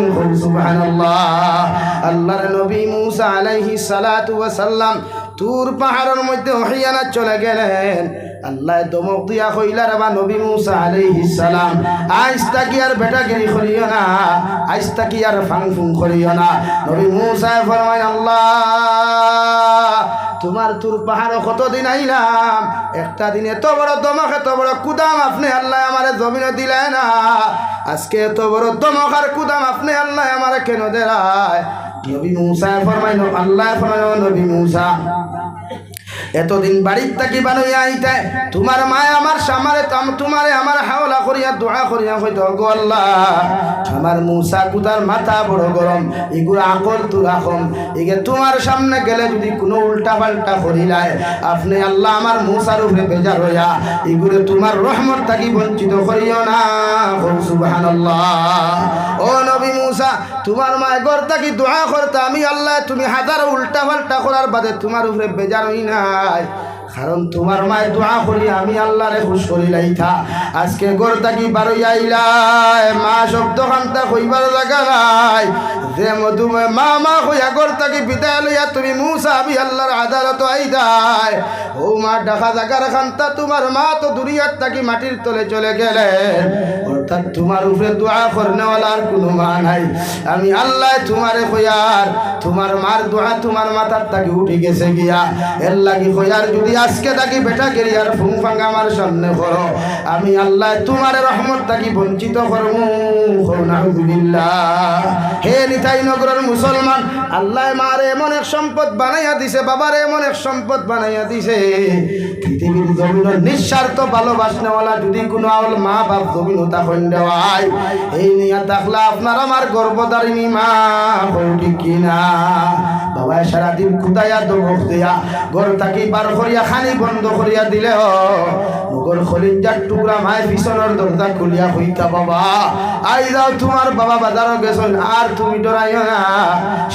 সুবহানাল্লাহ আল্লাহর নবী মুসা আলাইহিস সালাতু ওয়াস সালাম তুর পাহাড়ের মধ্যে ওহিয়ানা চলে গেলেন আল্লাহ দমক দিয়া কইলা রে বা নবী মুসা আলাইহিস সালাম আজ তাকি আর বেটাগিরি করিও না আজ তাকি আর ফাংফুং করিও না নবী মুসা ফরমায় আল্লাহ তোমার তুর পাহাড়ে কতদিন আইলাম একটা দিন এত বড় দমক এত বড় কুদাম আপনি আল্লাহ আমারে জমিন দিলেন না আজকে এত বড় দমক আর কুদাম আপনি আল্লাহ আমারে কেন দেয় নবী মুসা ফরমায় আল্লাহ ফরমায় নবী মুসা এতদিন বাড়ির থাকি বানাইয়া আইতে তোমার মায় আমার সামারে তোমারে আমার হাওলা করিয়া দোয়া করিয়া হইতো গো আল্লাহ আমার মুসা কুতার মাথা বড় গরম এগুলো আকল তুরাখম এগে তোমার সামনে গেলে যদি কোনো উল্টা পাল্টা করিলায় আপনি আল্লাহ আমার মুসার উপরে বেজার হইয়া এগুলো তোমার রহমত থাকি বঞ্চিত করিও না সুবহানাল্লাহ ও নবী মুসা তোমার মায় ঘর থাকি দোয়া করতে আমি আল্লাহ তুমি হাজার উল্টা পাল্টা করার বাদে তোমার উপরে বেজার হই না কারণ তোমার মায়ের দোয়া করি আমি আল্লাহরে খুশ করি লাইথা আজকে ঘর থাকি বারো আইলাই মা শব্দ খান্তা কইবার জায়গা নাই যে মধুময় মা মা হইয়া ঘর থাকি বিদায় লইয়া তুমি মুসা আবি আল্লাহর আদালত আইদায় ও মা ডাকা জাগার খান্তা তোমার মা তো দুনিয়ার থাকি মাটির তলে চলে গেলেন অর্থাৎ তোমার উপরে দোয়া করনেওয়ালার কোনো মা নাই আমি আল্লাহ তোমারে কইয়ার তোমার মার দোয়া তোমার মাথার থাকি উঠে গেছে গিয়া এর লাগি কইয়ার যদি আজকে থাকি বেটা গেরিয়ার ফুং ফাঙ্গা আমার সামনে করো আমি আল্লাহ তোমার রহমত থাকি বঞ্চিত করমু নাউযুবিল্লাহ হে নিতাই নগরের মুসলমান আল্লাহ মারে এমন এক সম্পদ বানাইয়া দিছে বাবার এমন এক সম্পদ বানাইয়া দিছে পৃথিবীর জমিনের নিঃস্বার্থ ভালোবাসনেওয়ালা যদি কোনো আউল মা বাপ জমিন হতা দেওয়ায় এই নিয়ে থাকলে আপনার আমার গর্ভধারিণী মা ঠিক কিনা বাবা সারাদিন খুদাইয়া দোষ দিয়া ঘর থাকি বার করিয়া খানি বন্ধ করিয়া দিলে মগর খলিজার টুকরা মায়ের পিছনের দরজা খুলিয়া হইতা বাবা আই যাও তোমার বাবা বাজারও গেছেন আর তুমি ডরাইও না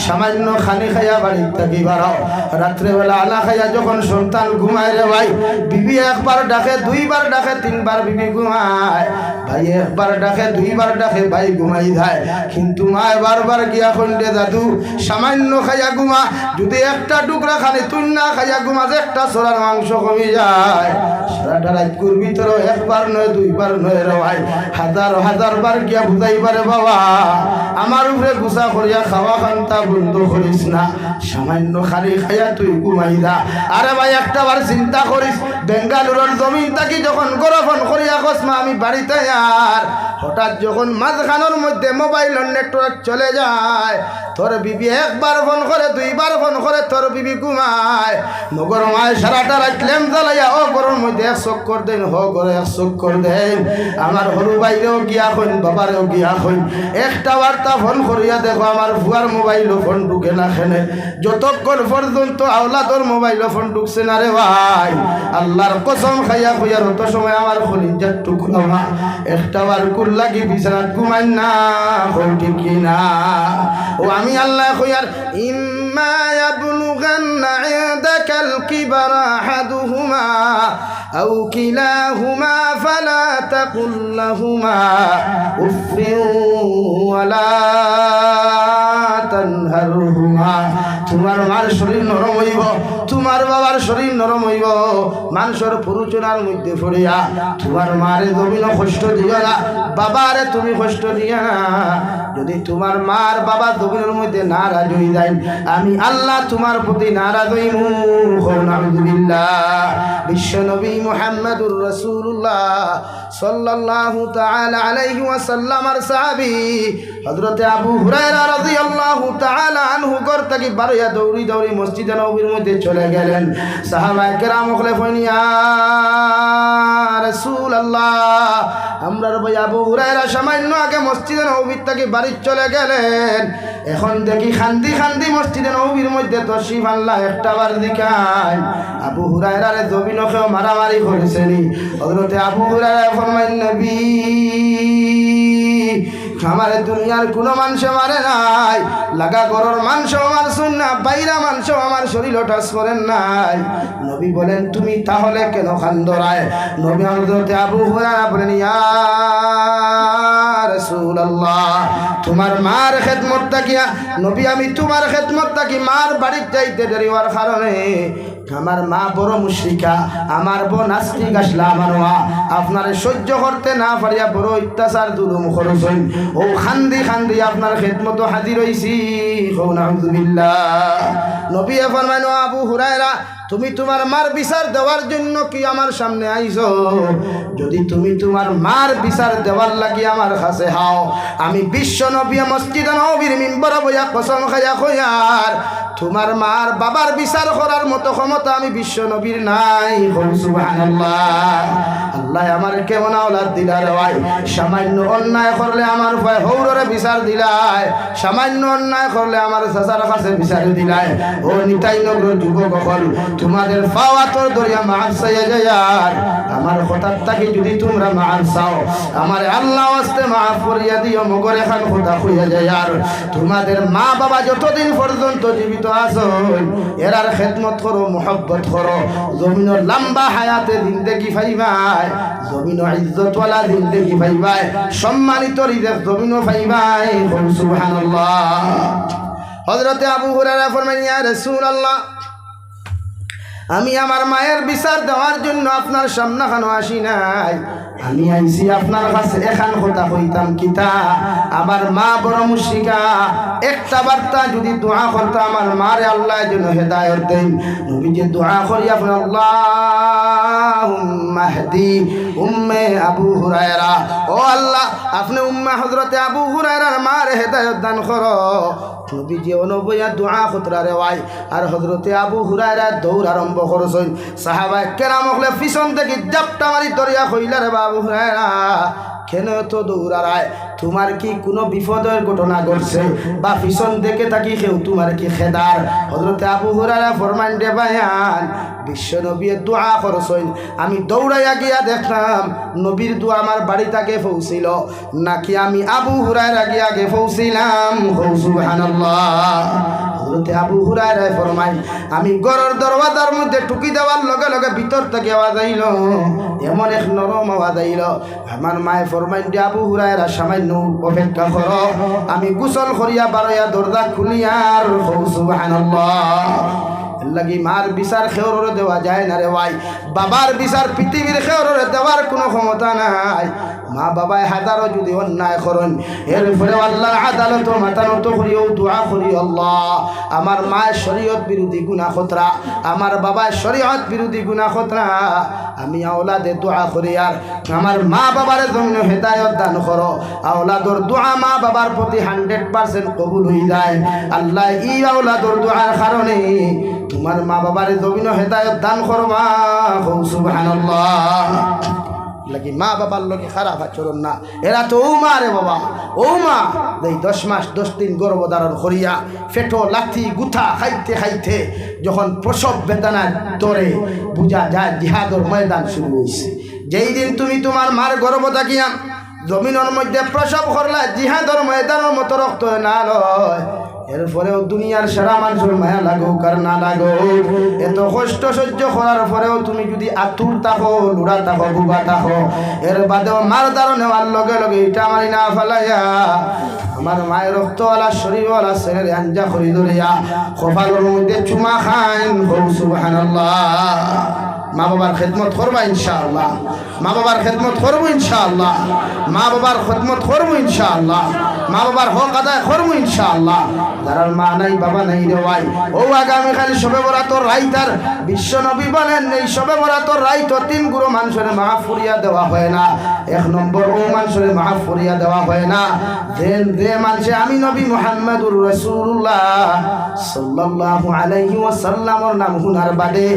সামান্য খানি খাইয়া বাড়ির থাকি বাড়াও রাত্রেবেলা আলা খাইয়া যখন সন্তান ঘুমায় রে ভাই বিবি একবার ডাকে দুইবার ডাকে তিনবার বিবি ঘুমায় ভাই একবার ডাকে দুইবার ডাকে ভাই ঘুমাই যায় কিন্তু মায় বারবার গিয়া খন্ডে দাদু সামান্য খাইয়া ঘুমা যদি একটা টুকরা খানি তুই না খাইয়া ঘুমা যে একটা সোরার মাংস কমে যায় সারাটা রাতকুর ভিতরে একবার নয় দুইবার নয় রে ভাই হাজার হাজার বার গিয়া বুঝাইবারে বাবা আমার উপরে গুছা করিয়া খাওয়া খান্তা বন্ধ করিস না সামান্য খালি খাইয়া তুই ঘুমাই যা আরে ভাই একটা বার চিন্তা করিস বেঙ্গালুরের জমিন থাকি যখন গরফন করিয়া কসমা আমি বাড়িতে আর হঠাৎ যখন মাঝখানোর মধ্যে মোবাইলের নেটওয়ার্ক চলে যায় তোর বিবি একবার ফোন করে দুইবার ফোন করে তোর বিবি ঘুমায় নগর মায় সারাটা রাত ল্যাম্প জ্বালাইয়া ও ঘরের মধ্যে এক চক্কর দেন হ করে এক চক্কর দেন আমার হরু বাইরেও গিয়া হইন বাবারেও গিয়া হইন একটা বার্তা ফোন করিয়া দেখো আমার ভুয়ার মোবাইলও ফোন ঢুকে না খেনে যতক্ষণ পর্যন্ত আওলাদর মোবাইলও ফোন ঢুকছে না রে ভাই আল্লাহর কসম খাইয়া খুইয়ার অত সময় আমার খলিজার টুকরা মা একটা বার কুল লাগি বিছানাত ঘুমাই না ঠিক কিনা ও আমি আল্লাহ খুইয়ার ইম্মা ইয়াবলুগান্না ইনদাকাল কিবারা আহাদুহুমা আও কিলাহুমা ফালা তাকুল লাহুমা উফিন ওয়ালা তানহারহুমা তোমার মার শরীর নরম হইব তোমার বাবার শরীর নরম হইব মানুষের পুরুচনার মধ্যে পড়িয়া তোমার মারে জমিন কষ্ট দিও না বাবারে তুমি কষ্ট দিও না যদি তোমার মার বাবা জমিনের মধ্যে নারাজ হয়ে যায় আমি আল্লাহ তোমার প্রতি নারাজ হইমু নাউযুবিল্লাহ বিশ্ব নবী মুহাম্মদুর রাসূলুল্লাহ সাল্লাল্লাহু তাআলা আলাইহি ওয়াসাল্লামের সাহাবী হযরতে আবু হুরায়রা রাদিয়াল্লাহু তাআলা আনহু ঘর থেকে বারোয়া দৌড়ি দৌড়ি মসজিদে নববীর মধ্যে চলে গেলেন সাহাবায়ে কেরাম খলিফান ইয়া রাসূলুল্লাহ আমরার ভাই আবু হুরায়রা সামান্য আগে মসজিদে নববীর থেকে বাড়ি চলে গেলেন এখন দেখি খান্দি খান্দি মসজিদে নববীর মধ্যে তশরিফ আনলা একটা বার দেখায় আবু হুরায়রার জমিনকেও মারামারি করেছেনি হযরতে আবু হুরায়রা ফরমাইন নবী আমার দুনিয়ার কোনো মানুষ মারে নাই লাগা ঘরের মানুষ আমার সুন্নাহ বাইরা মানুষ আমার শরীর টাচ করেন নাই নবী বলেন তুমি তাহলে কেন খান্দরায় নবী হযরতে আবু হুরায়রা বলেন ইয়া রাসূলুল্লাহ তোমার মার খেদমত তাকিয়া নবী আমি তোমার খেদমত তাকি মার বাড়িতে যাইতে দেরি হওয়ার কারণে আমার মা বড় মুশরিকা আমার বোন নাস্তিক আসলা আমার মা আপনারে সহ্য করতে না পারিয়া বড় অত্যাচার জুলুম করছেন ও খান্দি খান্দি আপনার খেদমত হাজির হইছি নাউযুবিল্লাহ নবী ফরমাইন আবু হুরায়রা তুমি তোমার মার বিচার দেওয়ার জন্য কি আমার সামনে আইছো যদি তুমি তোমার মার বিচার দেওয়ার লাগি আমার কাছে হাও আমি বিশ্ব নবী মসজিদে নববীর মিম্বরে বইয়া কসম খাইয়া কইয়ার তোমার মার বাবার বিচার করার মতো ক্ষমতা আমি বিশ্ব নবীর নাই সুবহানাল্লাহ আল্লাহ আমার কেমন আওলাদ দিলা রে ভাই সামান্য অন্যায় করলে আমার ভয় হৌররে বিচার দিলাই সামান্য অন্যায় করলে আমার চাচার কাছে বিচার দিলাই ও নিতাই নগর যুবক হল তোমাদের পাওয়া তোর দরিয়া মাফ চাইয়া যায়ার আমার হঠাৎ থাকি যদি তোমরা মাফ চাও আমার আল্লাহ ওয়াস্তে মাফ করিয়া দিও মগর এখন কথা হইয়া যায়ার তোমাদের মা বাবা যতদিন পর্যন্ত জীবিত আসন এরার খেদমত করো, মোহব্বত করো, জমিনের লম্বা হায়াতে জিন্দেগি পাইবাই, জমিনের ইজ্জতওয়ালা জিন্দেগি পাইবাই, সম্মানিত রিজেক জমিনও পাইবাই। সুবহানাল্লাহ। হযরতে আবু হুরায়রা ফরমায়, ইয়া রাসূলুল্লাহ, আমি আমার মায়ের বিচার দেওয়ার জন্য আপনার সামনাখানো আসি নাই, আমি আইছি আপনার কাছে এখান কথা কইতাম কিতা, আমার মা বড় মুশরিকা, একটা বার্তা যদি দোয়া করতে আমার মারে আল্লাহ যেন হেদায়েত দেন। নবী যে দোয়া করি আপনার আল্লাহুম্মা হদি উম্মে আবু হুরায়রা, ও আল্লাহ আপনি উম্মে হযরতে আবু হুরায়রার মারে হেদায়েত দান করো। নবী যে অনবয়া দোয়া খতরা রেওয়াই আর হযরতে আবু হুরায়রা দৌড় আরম্ভ করছেন। সাহাবায়ে কেরাম হলে পিছন থেকে জাপটা মারি দরিয়া কইলা, রে আবু হুরায়রা কেন তো দৌড়ায়, তোমার কি কোনো বিপদের ঘটনা ঘটছে বা পিছন দেখে থাকি কেউ তোমার কি খেদার? হযরতে আবু হুরায়রা ফরমান, দে বায়ান বিশ্ব নবীর দোয়া করছেন, আমি দৌড়াইয়া গিয়া দেখলাম নবীর দোয়া আমার বাড়ি থেকে পৌঁছিল নাকি আমি আবু হুরায়রা গিয়া আগে পৌঁছিলাম। সুবহানাল্লাহ। হযরতে আবু হুরায়রা ফরমায়, আমি ঘরের দরওয়াজার মধ্যে টুকি দেওয়ার লগে লগে ভিতর থেকে আওয়াজ আইল, এমন এক নরম আওয়াজ আইল। আমার মায়ে ফরমাইন, আবু হুরায়রা সামান্য অপেক্ষা করো, আমি গোসল করিয়া বারোয়া দরজা খুলিয়ার। সুবহানাল্লাহ। লাগি মার বিচার খেওরে দেওয়া যায় না রে ভাই, বাবার বিচার পৃথিবীর খেওরে দেওয়ার কোনো ক্ষমতা নাই। মা বাবায় হাজারো যদি অন্যায় করেন, এরপরে আল্লাহর আদালত মাথা নত করিও দোয়া করি, আল্লাহ আমার মায়ের শরীয়ত বিরোধী গুনাহ খতরা, আমার বাবার শরীয়ত বিরোধী গুনাহ খতরা, আমি আওলাদে দোয়া করি আর আমার মা বাবার জন্য হেদায়েত দান করো। আওলাদর দোয়া মা বাবার প্রতি 100% কবুল হয়ে যায়। আল্লাহ এই আওলাদর দোয়ার কারণে তোমার মা বাবার জমিন হেদায়েত দান করবা। সুবহানাল্লাহ। লাগি মা বাবার লোকে খারাপ আচরণ না, এরা তো ও মা রে বাবা, ও মা এই 10 মাস 10 দিন গর্ভধারণ করিয়া ফেটো লাথি গুথা খাইতে খাইতে যখন প্রসব বেদনা ধরে বুঝা যায় জিহাদের ময়দান শুরু হয়েছে। যেই দিন তুমি তোমার মার গর্ভ থাকিয়া জমিনের মধ্যে প্রসব করলা, জিহাদের ময়দানের মতো রক্ত না লয়, এরপরেও দুনিয়ার সারা মানুষের মায়া লাগুক আর না লাগুক, এত কষ্ট সহ্য করার পরেও তুমি যদি আতুর থাকো, লুড়া থাকো, বুবা থাকো, এর বাদেও মার দ্বারা নেওয়ার লগে লগে এটা মারি না ফেলাইয়া আমার মায়ের রক্তওয়ালা শরীরওয়ালা ছেলের আঞ্জা করি ধরিয়া কপালের মধ্যে চুমা খান। সুবহানাল্লাহ। মা বাবার খেদমত করবা ইনশাআল্লাহ, মা বাবার খেদমত করবো ইনশাআল্লাহ, মা বাবার খেদমত করবো ইনশাআল্লাহ, মা বাবার হক আদায় করবো ইনশাআল্লাহ। যারা মা নাই বাবা নাই রে ভাই, ও আগামীকাল শবে বরাতর রাইতার বিশ্ব নবী বলেন, এই শবে বরাতর রাইত 3 গুরু মানুষের মাফ করিয়া দেওয়া হয় না। 1 নম্বর ও মানুষের মাফ করিয়া দেওয়া হয় না যে মানুষে আমি নবী মুহাম্মদুর রাসূলুল্লাহ সাল্লাল্লাহু আলাইহি ওয়াসাল্লামের নাম হুনার বাদে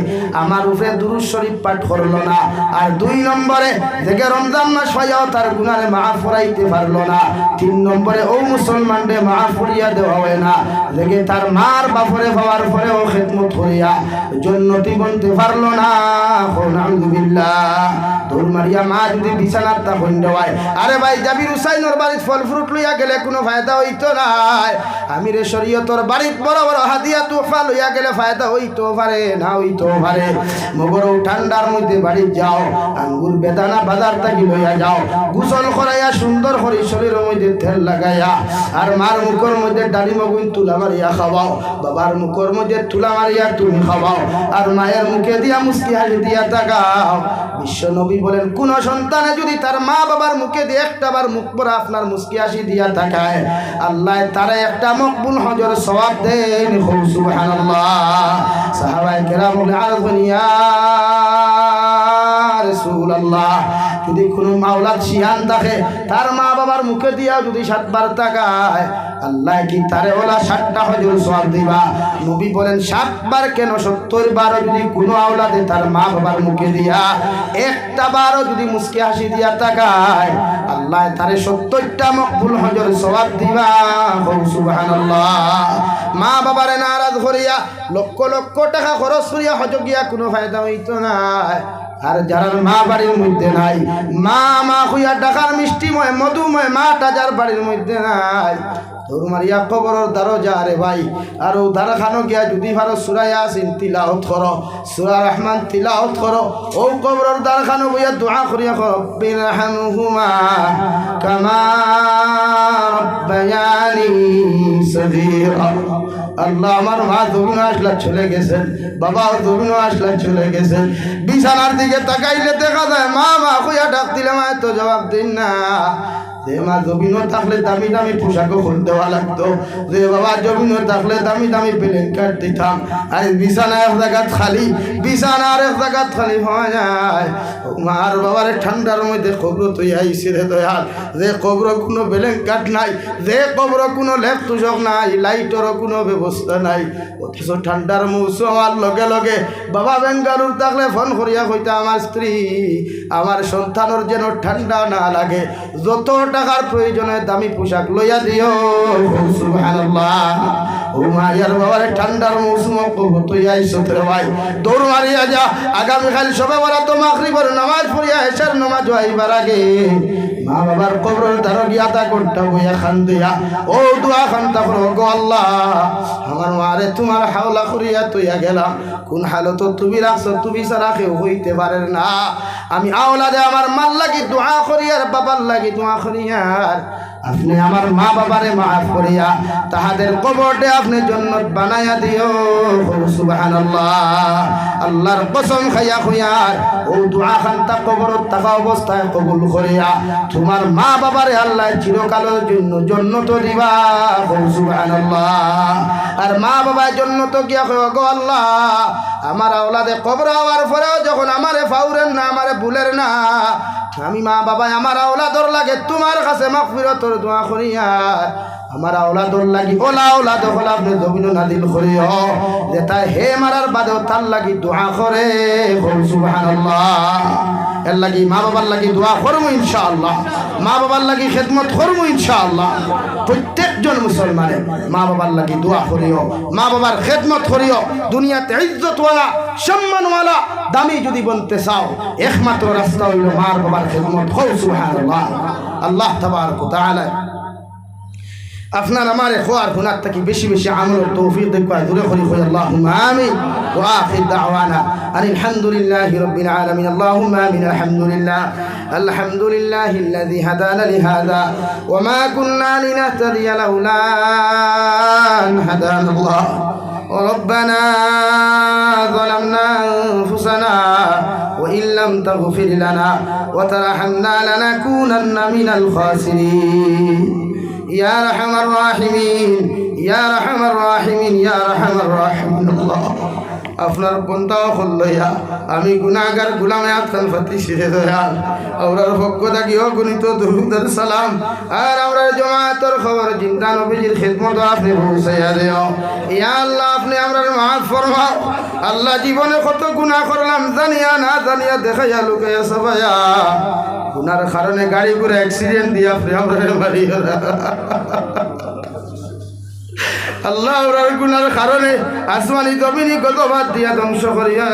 আমার উপরে দুরূদ শরীফ পাঠ করলো না। আর 2 নম্বরে দেখে রমজান মাস হইয়াও তার গুনাহে মাফ করাইতে পারলো না। 3 নম্বরে ও মুসলমানরে মাফ করিয়া দেওয়া হয় না দেখে তার মার বাপরে পাওয়ার পরেও খেদমত করিয়া জান্নাতি বনতে পারলো না। আলহামদুলিল্লাহ। দৌড় মারিয়া মা যদি বিছানার তা বন্ধ হয়, আরে ভাই জাবির হুসাইনের বাড়ির ফল ফ্রুট লইয়া গেলে কোনো ফায়দা হইতো নাই। আমিরে শরীয়তর বাড়ির বড় বড় হাদিয়া তোফা লইয়া গেলে ফায়দা হইতো পারে না হইতো পারে। মগর ঠান্ডার মধ্যে বাড়ি যাও, আঙ্গুর বেদানা বাজার থেকে লইয়া যাও, গোসল করাইয়া সুন্দর করে শরীরের মধ্যে তেল লাগাইয়া আর মার মুখের মধ্যে ডালি মগুন তুলা মারিয়া খাওয়াও, বাবার মুখের মধ্যে তুলা মারিয়া তুমি খাওয়াও, আর মায়ের মুখে দিয়া মুস্কি হাসি দিয়া তাকাও। বিশ্ব নবী বলেন, কোন সন্তানে যদি তার মা বাবার মুখে দিয়ে একটাবার মুখ পরা আপনার মুস্কি হাসি দিয়া তাকায়, আল্লাহ তারা একটা মকবুল হজর সওয়াব দেন। সুবহানাল্লাহ। সাহাবায়ে কেরাম বলে, আরফিয়া রাসূলুল্লাহ, যদি কোনো মাওলাদ শিয়ান থাকে তার মা বাবার মুখে দিয়া যদি 7 বার তাকায়, আল্লাহ কি তারে ওলা 7টা হজর সওয়াব দিবা? নবী বলেন 7 বার কেন 70 বার যদি কোনো আওলাদে তার মা বাবার মুখে দিয়া একটা বারও যদি মুস্কি হাসি দিয়া তাকায়, আল্লাহ আল্লাহ তারে 70টা মকবুল হজর সওয়াব দিবা সুবহানাল্লাহ মা বাবারে নারাজ করিয়া লক্ষ লক্ষ টাকা খরচ করিয়া হজ গিয়া কোনো ফায়দা হইতো না আর যারা মা বাড়ির মধ্যে নাই মা মা হইয়া ডাকার মিষ্টিময় মধুময় মাটা যার বাড়ির মধ্যে নাই তোর মারিয়া কবরের দরজা রে ভাই আর ও দারখানো গিয়া যদি ভারো সূরা ইয়াসিন তিলাওয়াত করো সূরা রহমান তিলাওয়াত করো ও কবরের দারখানো বইয়া দোয়া করিয়া রব্বিরহামহুমা কামা রব্বায়ানি সগীরা আল্লাহ আমার মা দুবিন আসলা চলে গেছেন বাবাও দুবিন আসলা চলে গেছেন বিছানার দিকে তাকাইলে দেখা যায় মা মা কইয়া ডাক দিলে মা তো জবাব দিন না যে মা জমিনও থাকলে দামি দামি পোশাকও খুলতে দেওয়া লাগতো যে বাবা জমিনও থাকলে দামি দামি প্লেন কার্ড দিতাম আর বিছানা এক জায়গাত খালি বিছানা আর এক জায়গাত খালি হওয়া যায় মার বাবার ঠান্ডার মধ্যে কবর তুই আইসি রে দয়াল যে কবর কোনো প্লেন কার্ড নাই যে কবর কোনো লেপ তুষক নাই লাইটেরও কোনো ব্যবস্থা নাই অথচ ঠান্ডার মৌসুম আমার লগে লগে বাবা বেঙ্গালুর থাকলে ফোন করিয়া কইতা আমার স্ত্রী আমার সন্তানের যেন ঠান্ডা না লাগে যত টাকার প্রয়োজনে দামি পোশাক লইয়া দিও সুবহানাল্লাহ ও মায়ার বাবার ঠান্ডার মৌসুম কবর তুই আইসো রে ভাই দৌড় মারিয়া যা আগামীকাল সবে বলা তো মাগরিবের নামাজ পড়িয়া এশার নামাজ হইবার আগে মা বাবার কবরের দ্বারা গিয়া তা করতে বইয়া খান দিয়া ও দোয়া খানতা করো গো আল্লাহ আমার মারে তোমার হাওলা করিয়া তুইয়া গেলাম কোন হালত তুমি রাখছো তুমি ছাড়া কেউ হইতে পারে না আমি আওলাদে আমার মাল লাগি দোয়া করি আর বাবার লাগি দোয়া করি আর আপনি আমার মা বাবারে মাফ করিয়া তাহাদের কবরটে আপনি জান্নাত বানায়া দিও সুবহানাল্লাহ আল্লাহর কসম খাইয়া খুয়ার ও দোয়া খানতা কবরত থাকা অবস্থায় কবুল করিয়া তোমার মা বাবারে আল্লাহ চিরকালের জন্য জান্নাত দিবা সুবহানাল্লাহ আর মা বাবা জান্নাত গিয়া কয় গো আল্লাহ আমার আওলাদে কবর হওয়ার পরেও যখন আমারে ফাউরেন না আমারে ভুলের না আমি মা বাবা আমার আওলাদর লাগে তোমার কাছে মাগফিরাতর দোয়া করিয়া আমার আওলাদর লাগি ওলা আওলাদ হল আপনি জমিন নাদিল করিও যে তাই হে মারার বাদেও তার লাগি দোয়া করে সুবহানাল্লাহ এর লাগি মা বাবার লাগি দোয়া করবো ইনশাআল্লাহ মা বাবার লাগি খেদমত করবো ইনশাআল্লাহ প্রত্যেকজন মুসলমানে মা বাবার লাগি দোয়া করিও মা বাবার খেদমত করিও দুনিয়াতে ইজ্জতওয়ালা সম্মানওয়ালা দামি যদি বনতে চাও একমাত্র রাস্তা হইল মার বাবার খেদমত হও সুবহানাল্লাহ আল্লাহ তাবারক ওয়া তাআলা আপনার আমার খোয়ার গুনার থেকে বেশি বেশি আমলের তৌফিক দেখবা দূরে করি কই আল্লাহুম্মা আমিন ওয়া আখির দাওয়ানা আলহামদুলিল্লাহি রাব্বিল আলামিন আল্লাহুম্মা আমিন আলহামদুলিল্লাহিল্লাযী হাদানা লিহাযা ওয়া মা কুন্না লিনাহতাদিয়া লাউলা আন হাদানাল্লাহ ربنا ظلمنا أنفسنا وإن لم تغفر لنا وترحمنا لنكونن من الخاسرين يا أرحم الراحمين يا أرحم الراحمين يا أرحم الراحمين الله আপনার বন্দাও হল্লইয়া আমি গুনাহগার গোলামে আফসান ফাতি শিখে দয়াল আমরার পক্ষ থাকি অগণিত দরুদের সালাম আর আমরা জামাতের খবর জিন্দা নবীজির খিদমত আপনি পৌঁছাইয়া দেও ইয়া আল্লাহ আপনি আমরার মাফ ফরমাও আল্লাহ জীবনে কত গুনাহ করলাম জানিয়া না জানিয়া দেখাইয়া লুকাইয়া সবাইয়া গুনার কারণে গাড়ি করে অ্যাক্সিডেন্ট দিয়ে আপনি আমরার মারিয়া আল্লাহ আমরার গুনার কারণে আসমানি জমিনি গজবাদ দিয়া ধ্বংস করিয়া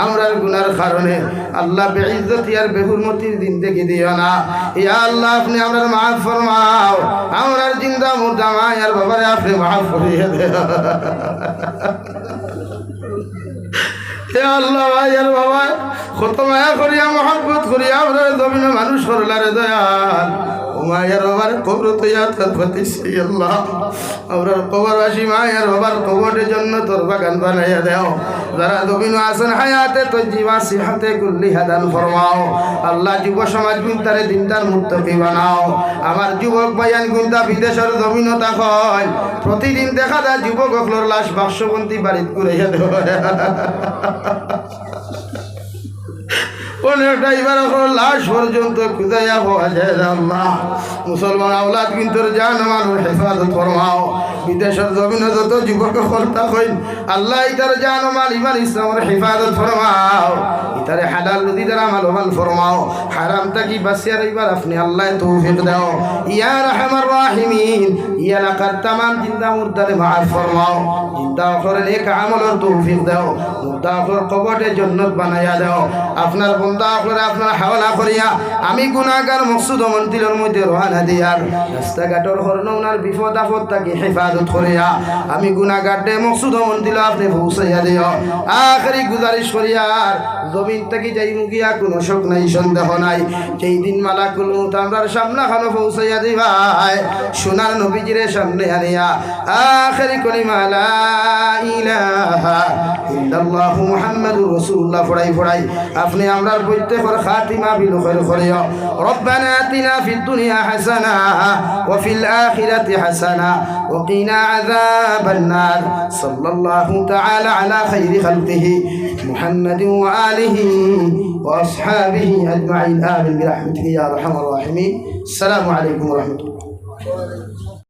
আমরার গুনার কারণে আল্লাহ বেইজ্জতি আর বেহুরমতির জিন্দেগি দিও না ইয়া আল্লাহ আপনি আমরার মাফ ফরমাও আমরার জিন্দা মুর্দা মা আর বাবারে আপনি মাফ করিয়া দেও আল্লাহ ভাই আর বাবা কত মায়া করিয়া মহব্বত করিয়া আমরা জমিনে মানুষ করলারে দয়াল মায়ের বাবার কবর তৈয়া তাৎপাতিছি আল্লাহ আমরা কবরবাসী মায়ের বাবার কবরের জন্য তোর বাগান বানাইয়া দেও যারা জমিনে আছেন হায়াতে তো জীবা সিহাতে কুল্লি হাদান ফরমাও আল্লাহ যুব সমাজ গুনতারে দিনটার মুত্তাকি বানাও আমার যুবক ভাইয়ান গুনতা বিদেশের জমিন থাকয় প্রতিদিন দেখা যায় যুবক অকলর লাশ বাক্সবন্তি বাড়িত ঘুরাইয়া দেওয়া ও অনেক ড্রাইভার লাশ পর্যন্ত খুঁজাইয়া পাওয়া যায় না আল্লাহ। মুসলমান আওলাদ কিন্তু জান মানুষ হেফাজত ফরমাও। বিদেশের জমিনে যত যুবক কর্তা হইন আল্লাহ ইতার জান মাল ইমান ইসলামের হেফাজত ফরমাও। ইতারে হালাল রুজিদার আমাল ওয়াল ফরমাও। হারাম থাকি বাঁচিয়া রইবার আপনি আল্লাহ তৌফিক দাও ইয়া রাহমার রাহিমিন। ইয়া লাকার তামাম জিন্দা মুর্দারে মাফ ফরমাও। জিন্দা করে নেক আমলের তৌফিক দাও। মুর্দা করে কবরে জান্নাত বানায়া দাও। আপনার বন্দা করে আপনার হাওলা করিয়া আমি গুনাহগার মকসুদ মন্দিরের মধ্যে রওনা দিয়ার রাস্তাঘাটের হরনৌনার বিপদ আপদ থাকি হেফাজত করিয়া আমি গুনাহগারটে মকসুদ মন্দির আপনি পৌঁছাইয়া দিও। আখেরি গুজারিশ করিয়ার জমিন থেকে যাই মুগিয়া কোনো শোক নাই সন্দেহ নাই। যেই দিন মালাকুল মউত আমরার সামনে খানো পৌঁছাইয়া দিবাই সোনার নবীজির সামনে আনিয়া আখেরি কলিমা লা ইলাহা ইল্লাল্লাহু মুহাম্মাদুর রাসূলুল্লাহ পড়াই পড়াই আপনি আমরার প্রত্যেকের খাতিমা বিল খায়র করিও। রব্বানা আতিনা ফিদ দুনিয়া হাসানা ওয়া ফিল আখিরাতি হাসানা ওয়া কিনা আযাবান নার। সাল্লাল্লাহু তাআলা আলা খায়রি খালকিহি মুহাম্মাদিন ওয়া আলিহি ওয়া আসহাবিহি আজমাইন। আমিন বিরহমাতিকা ইয়া আরহামার রাহিমিন। আসসালামু আলাইকুম ওয়া রাহমাতুল্লাহ।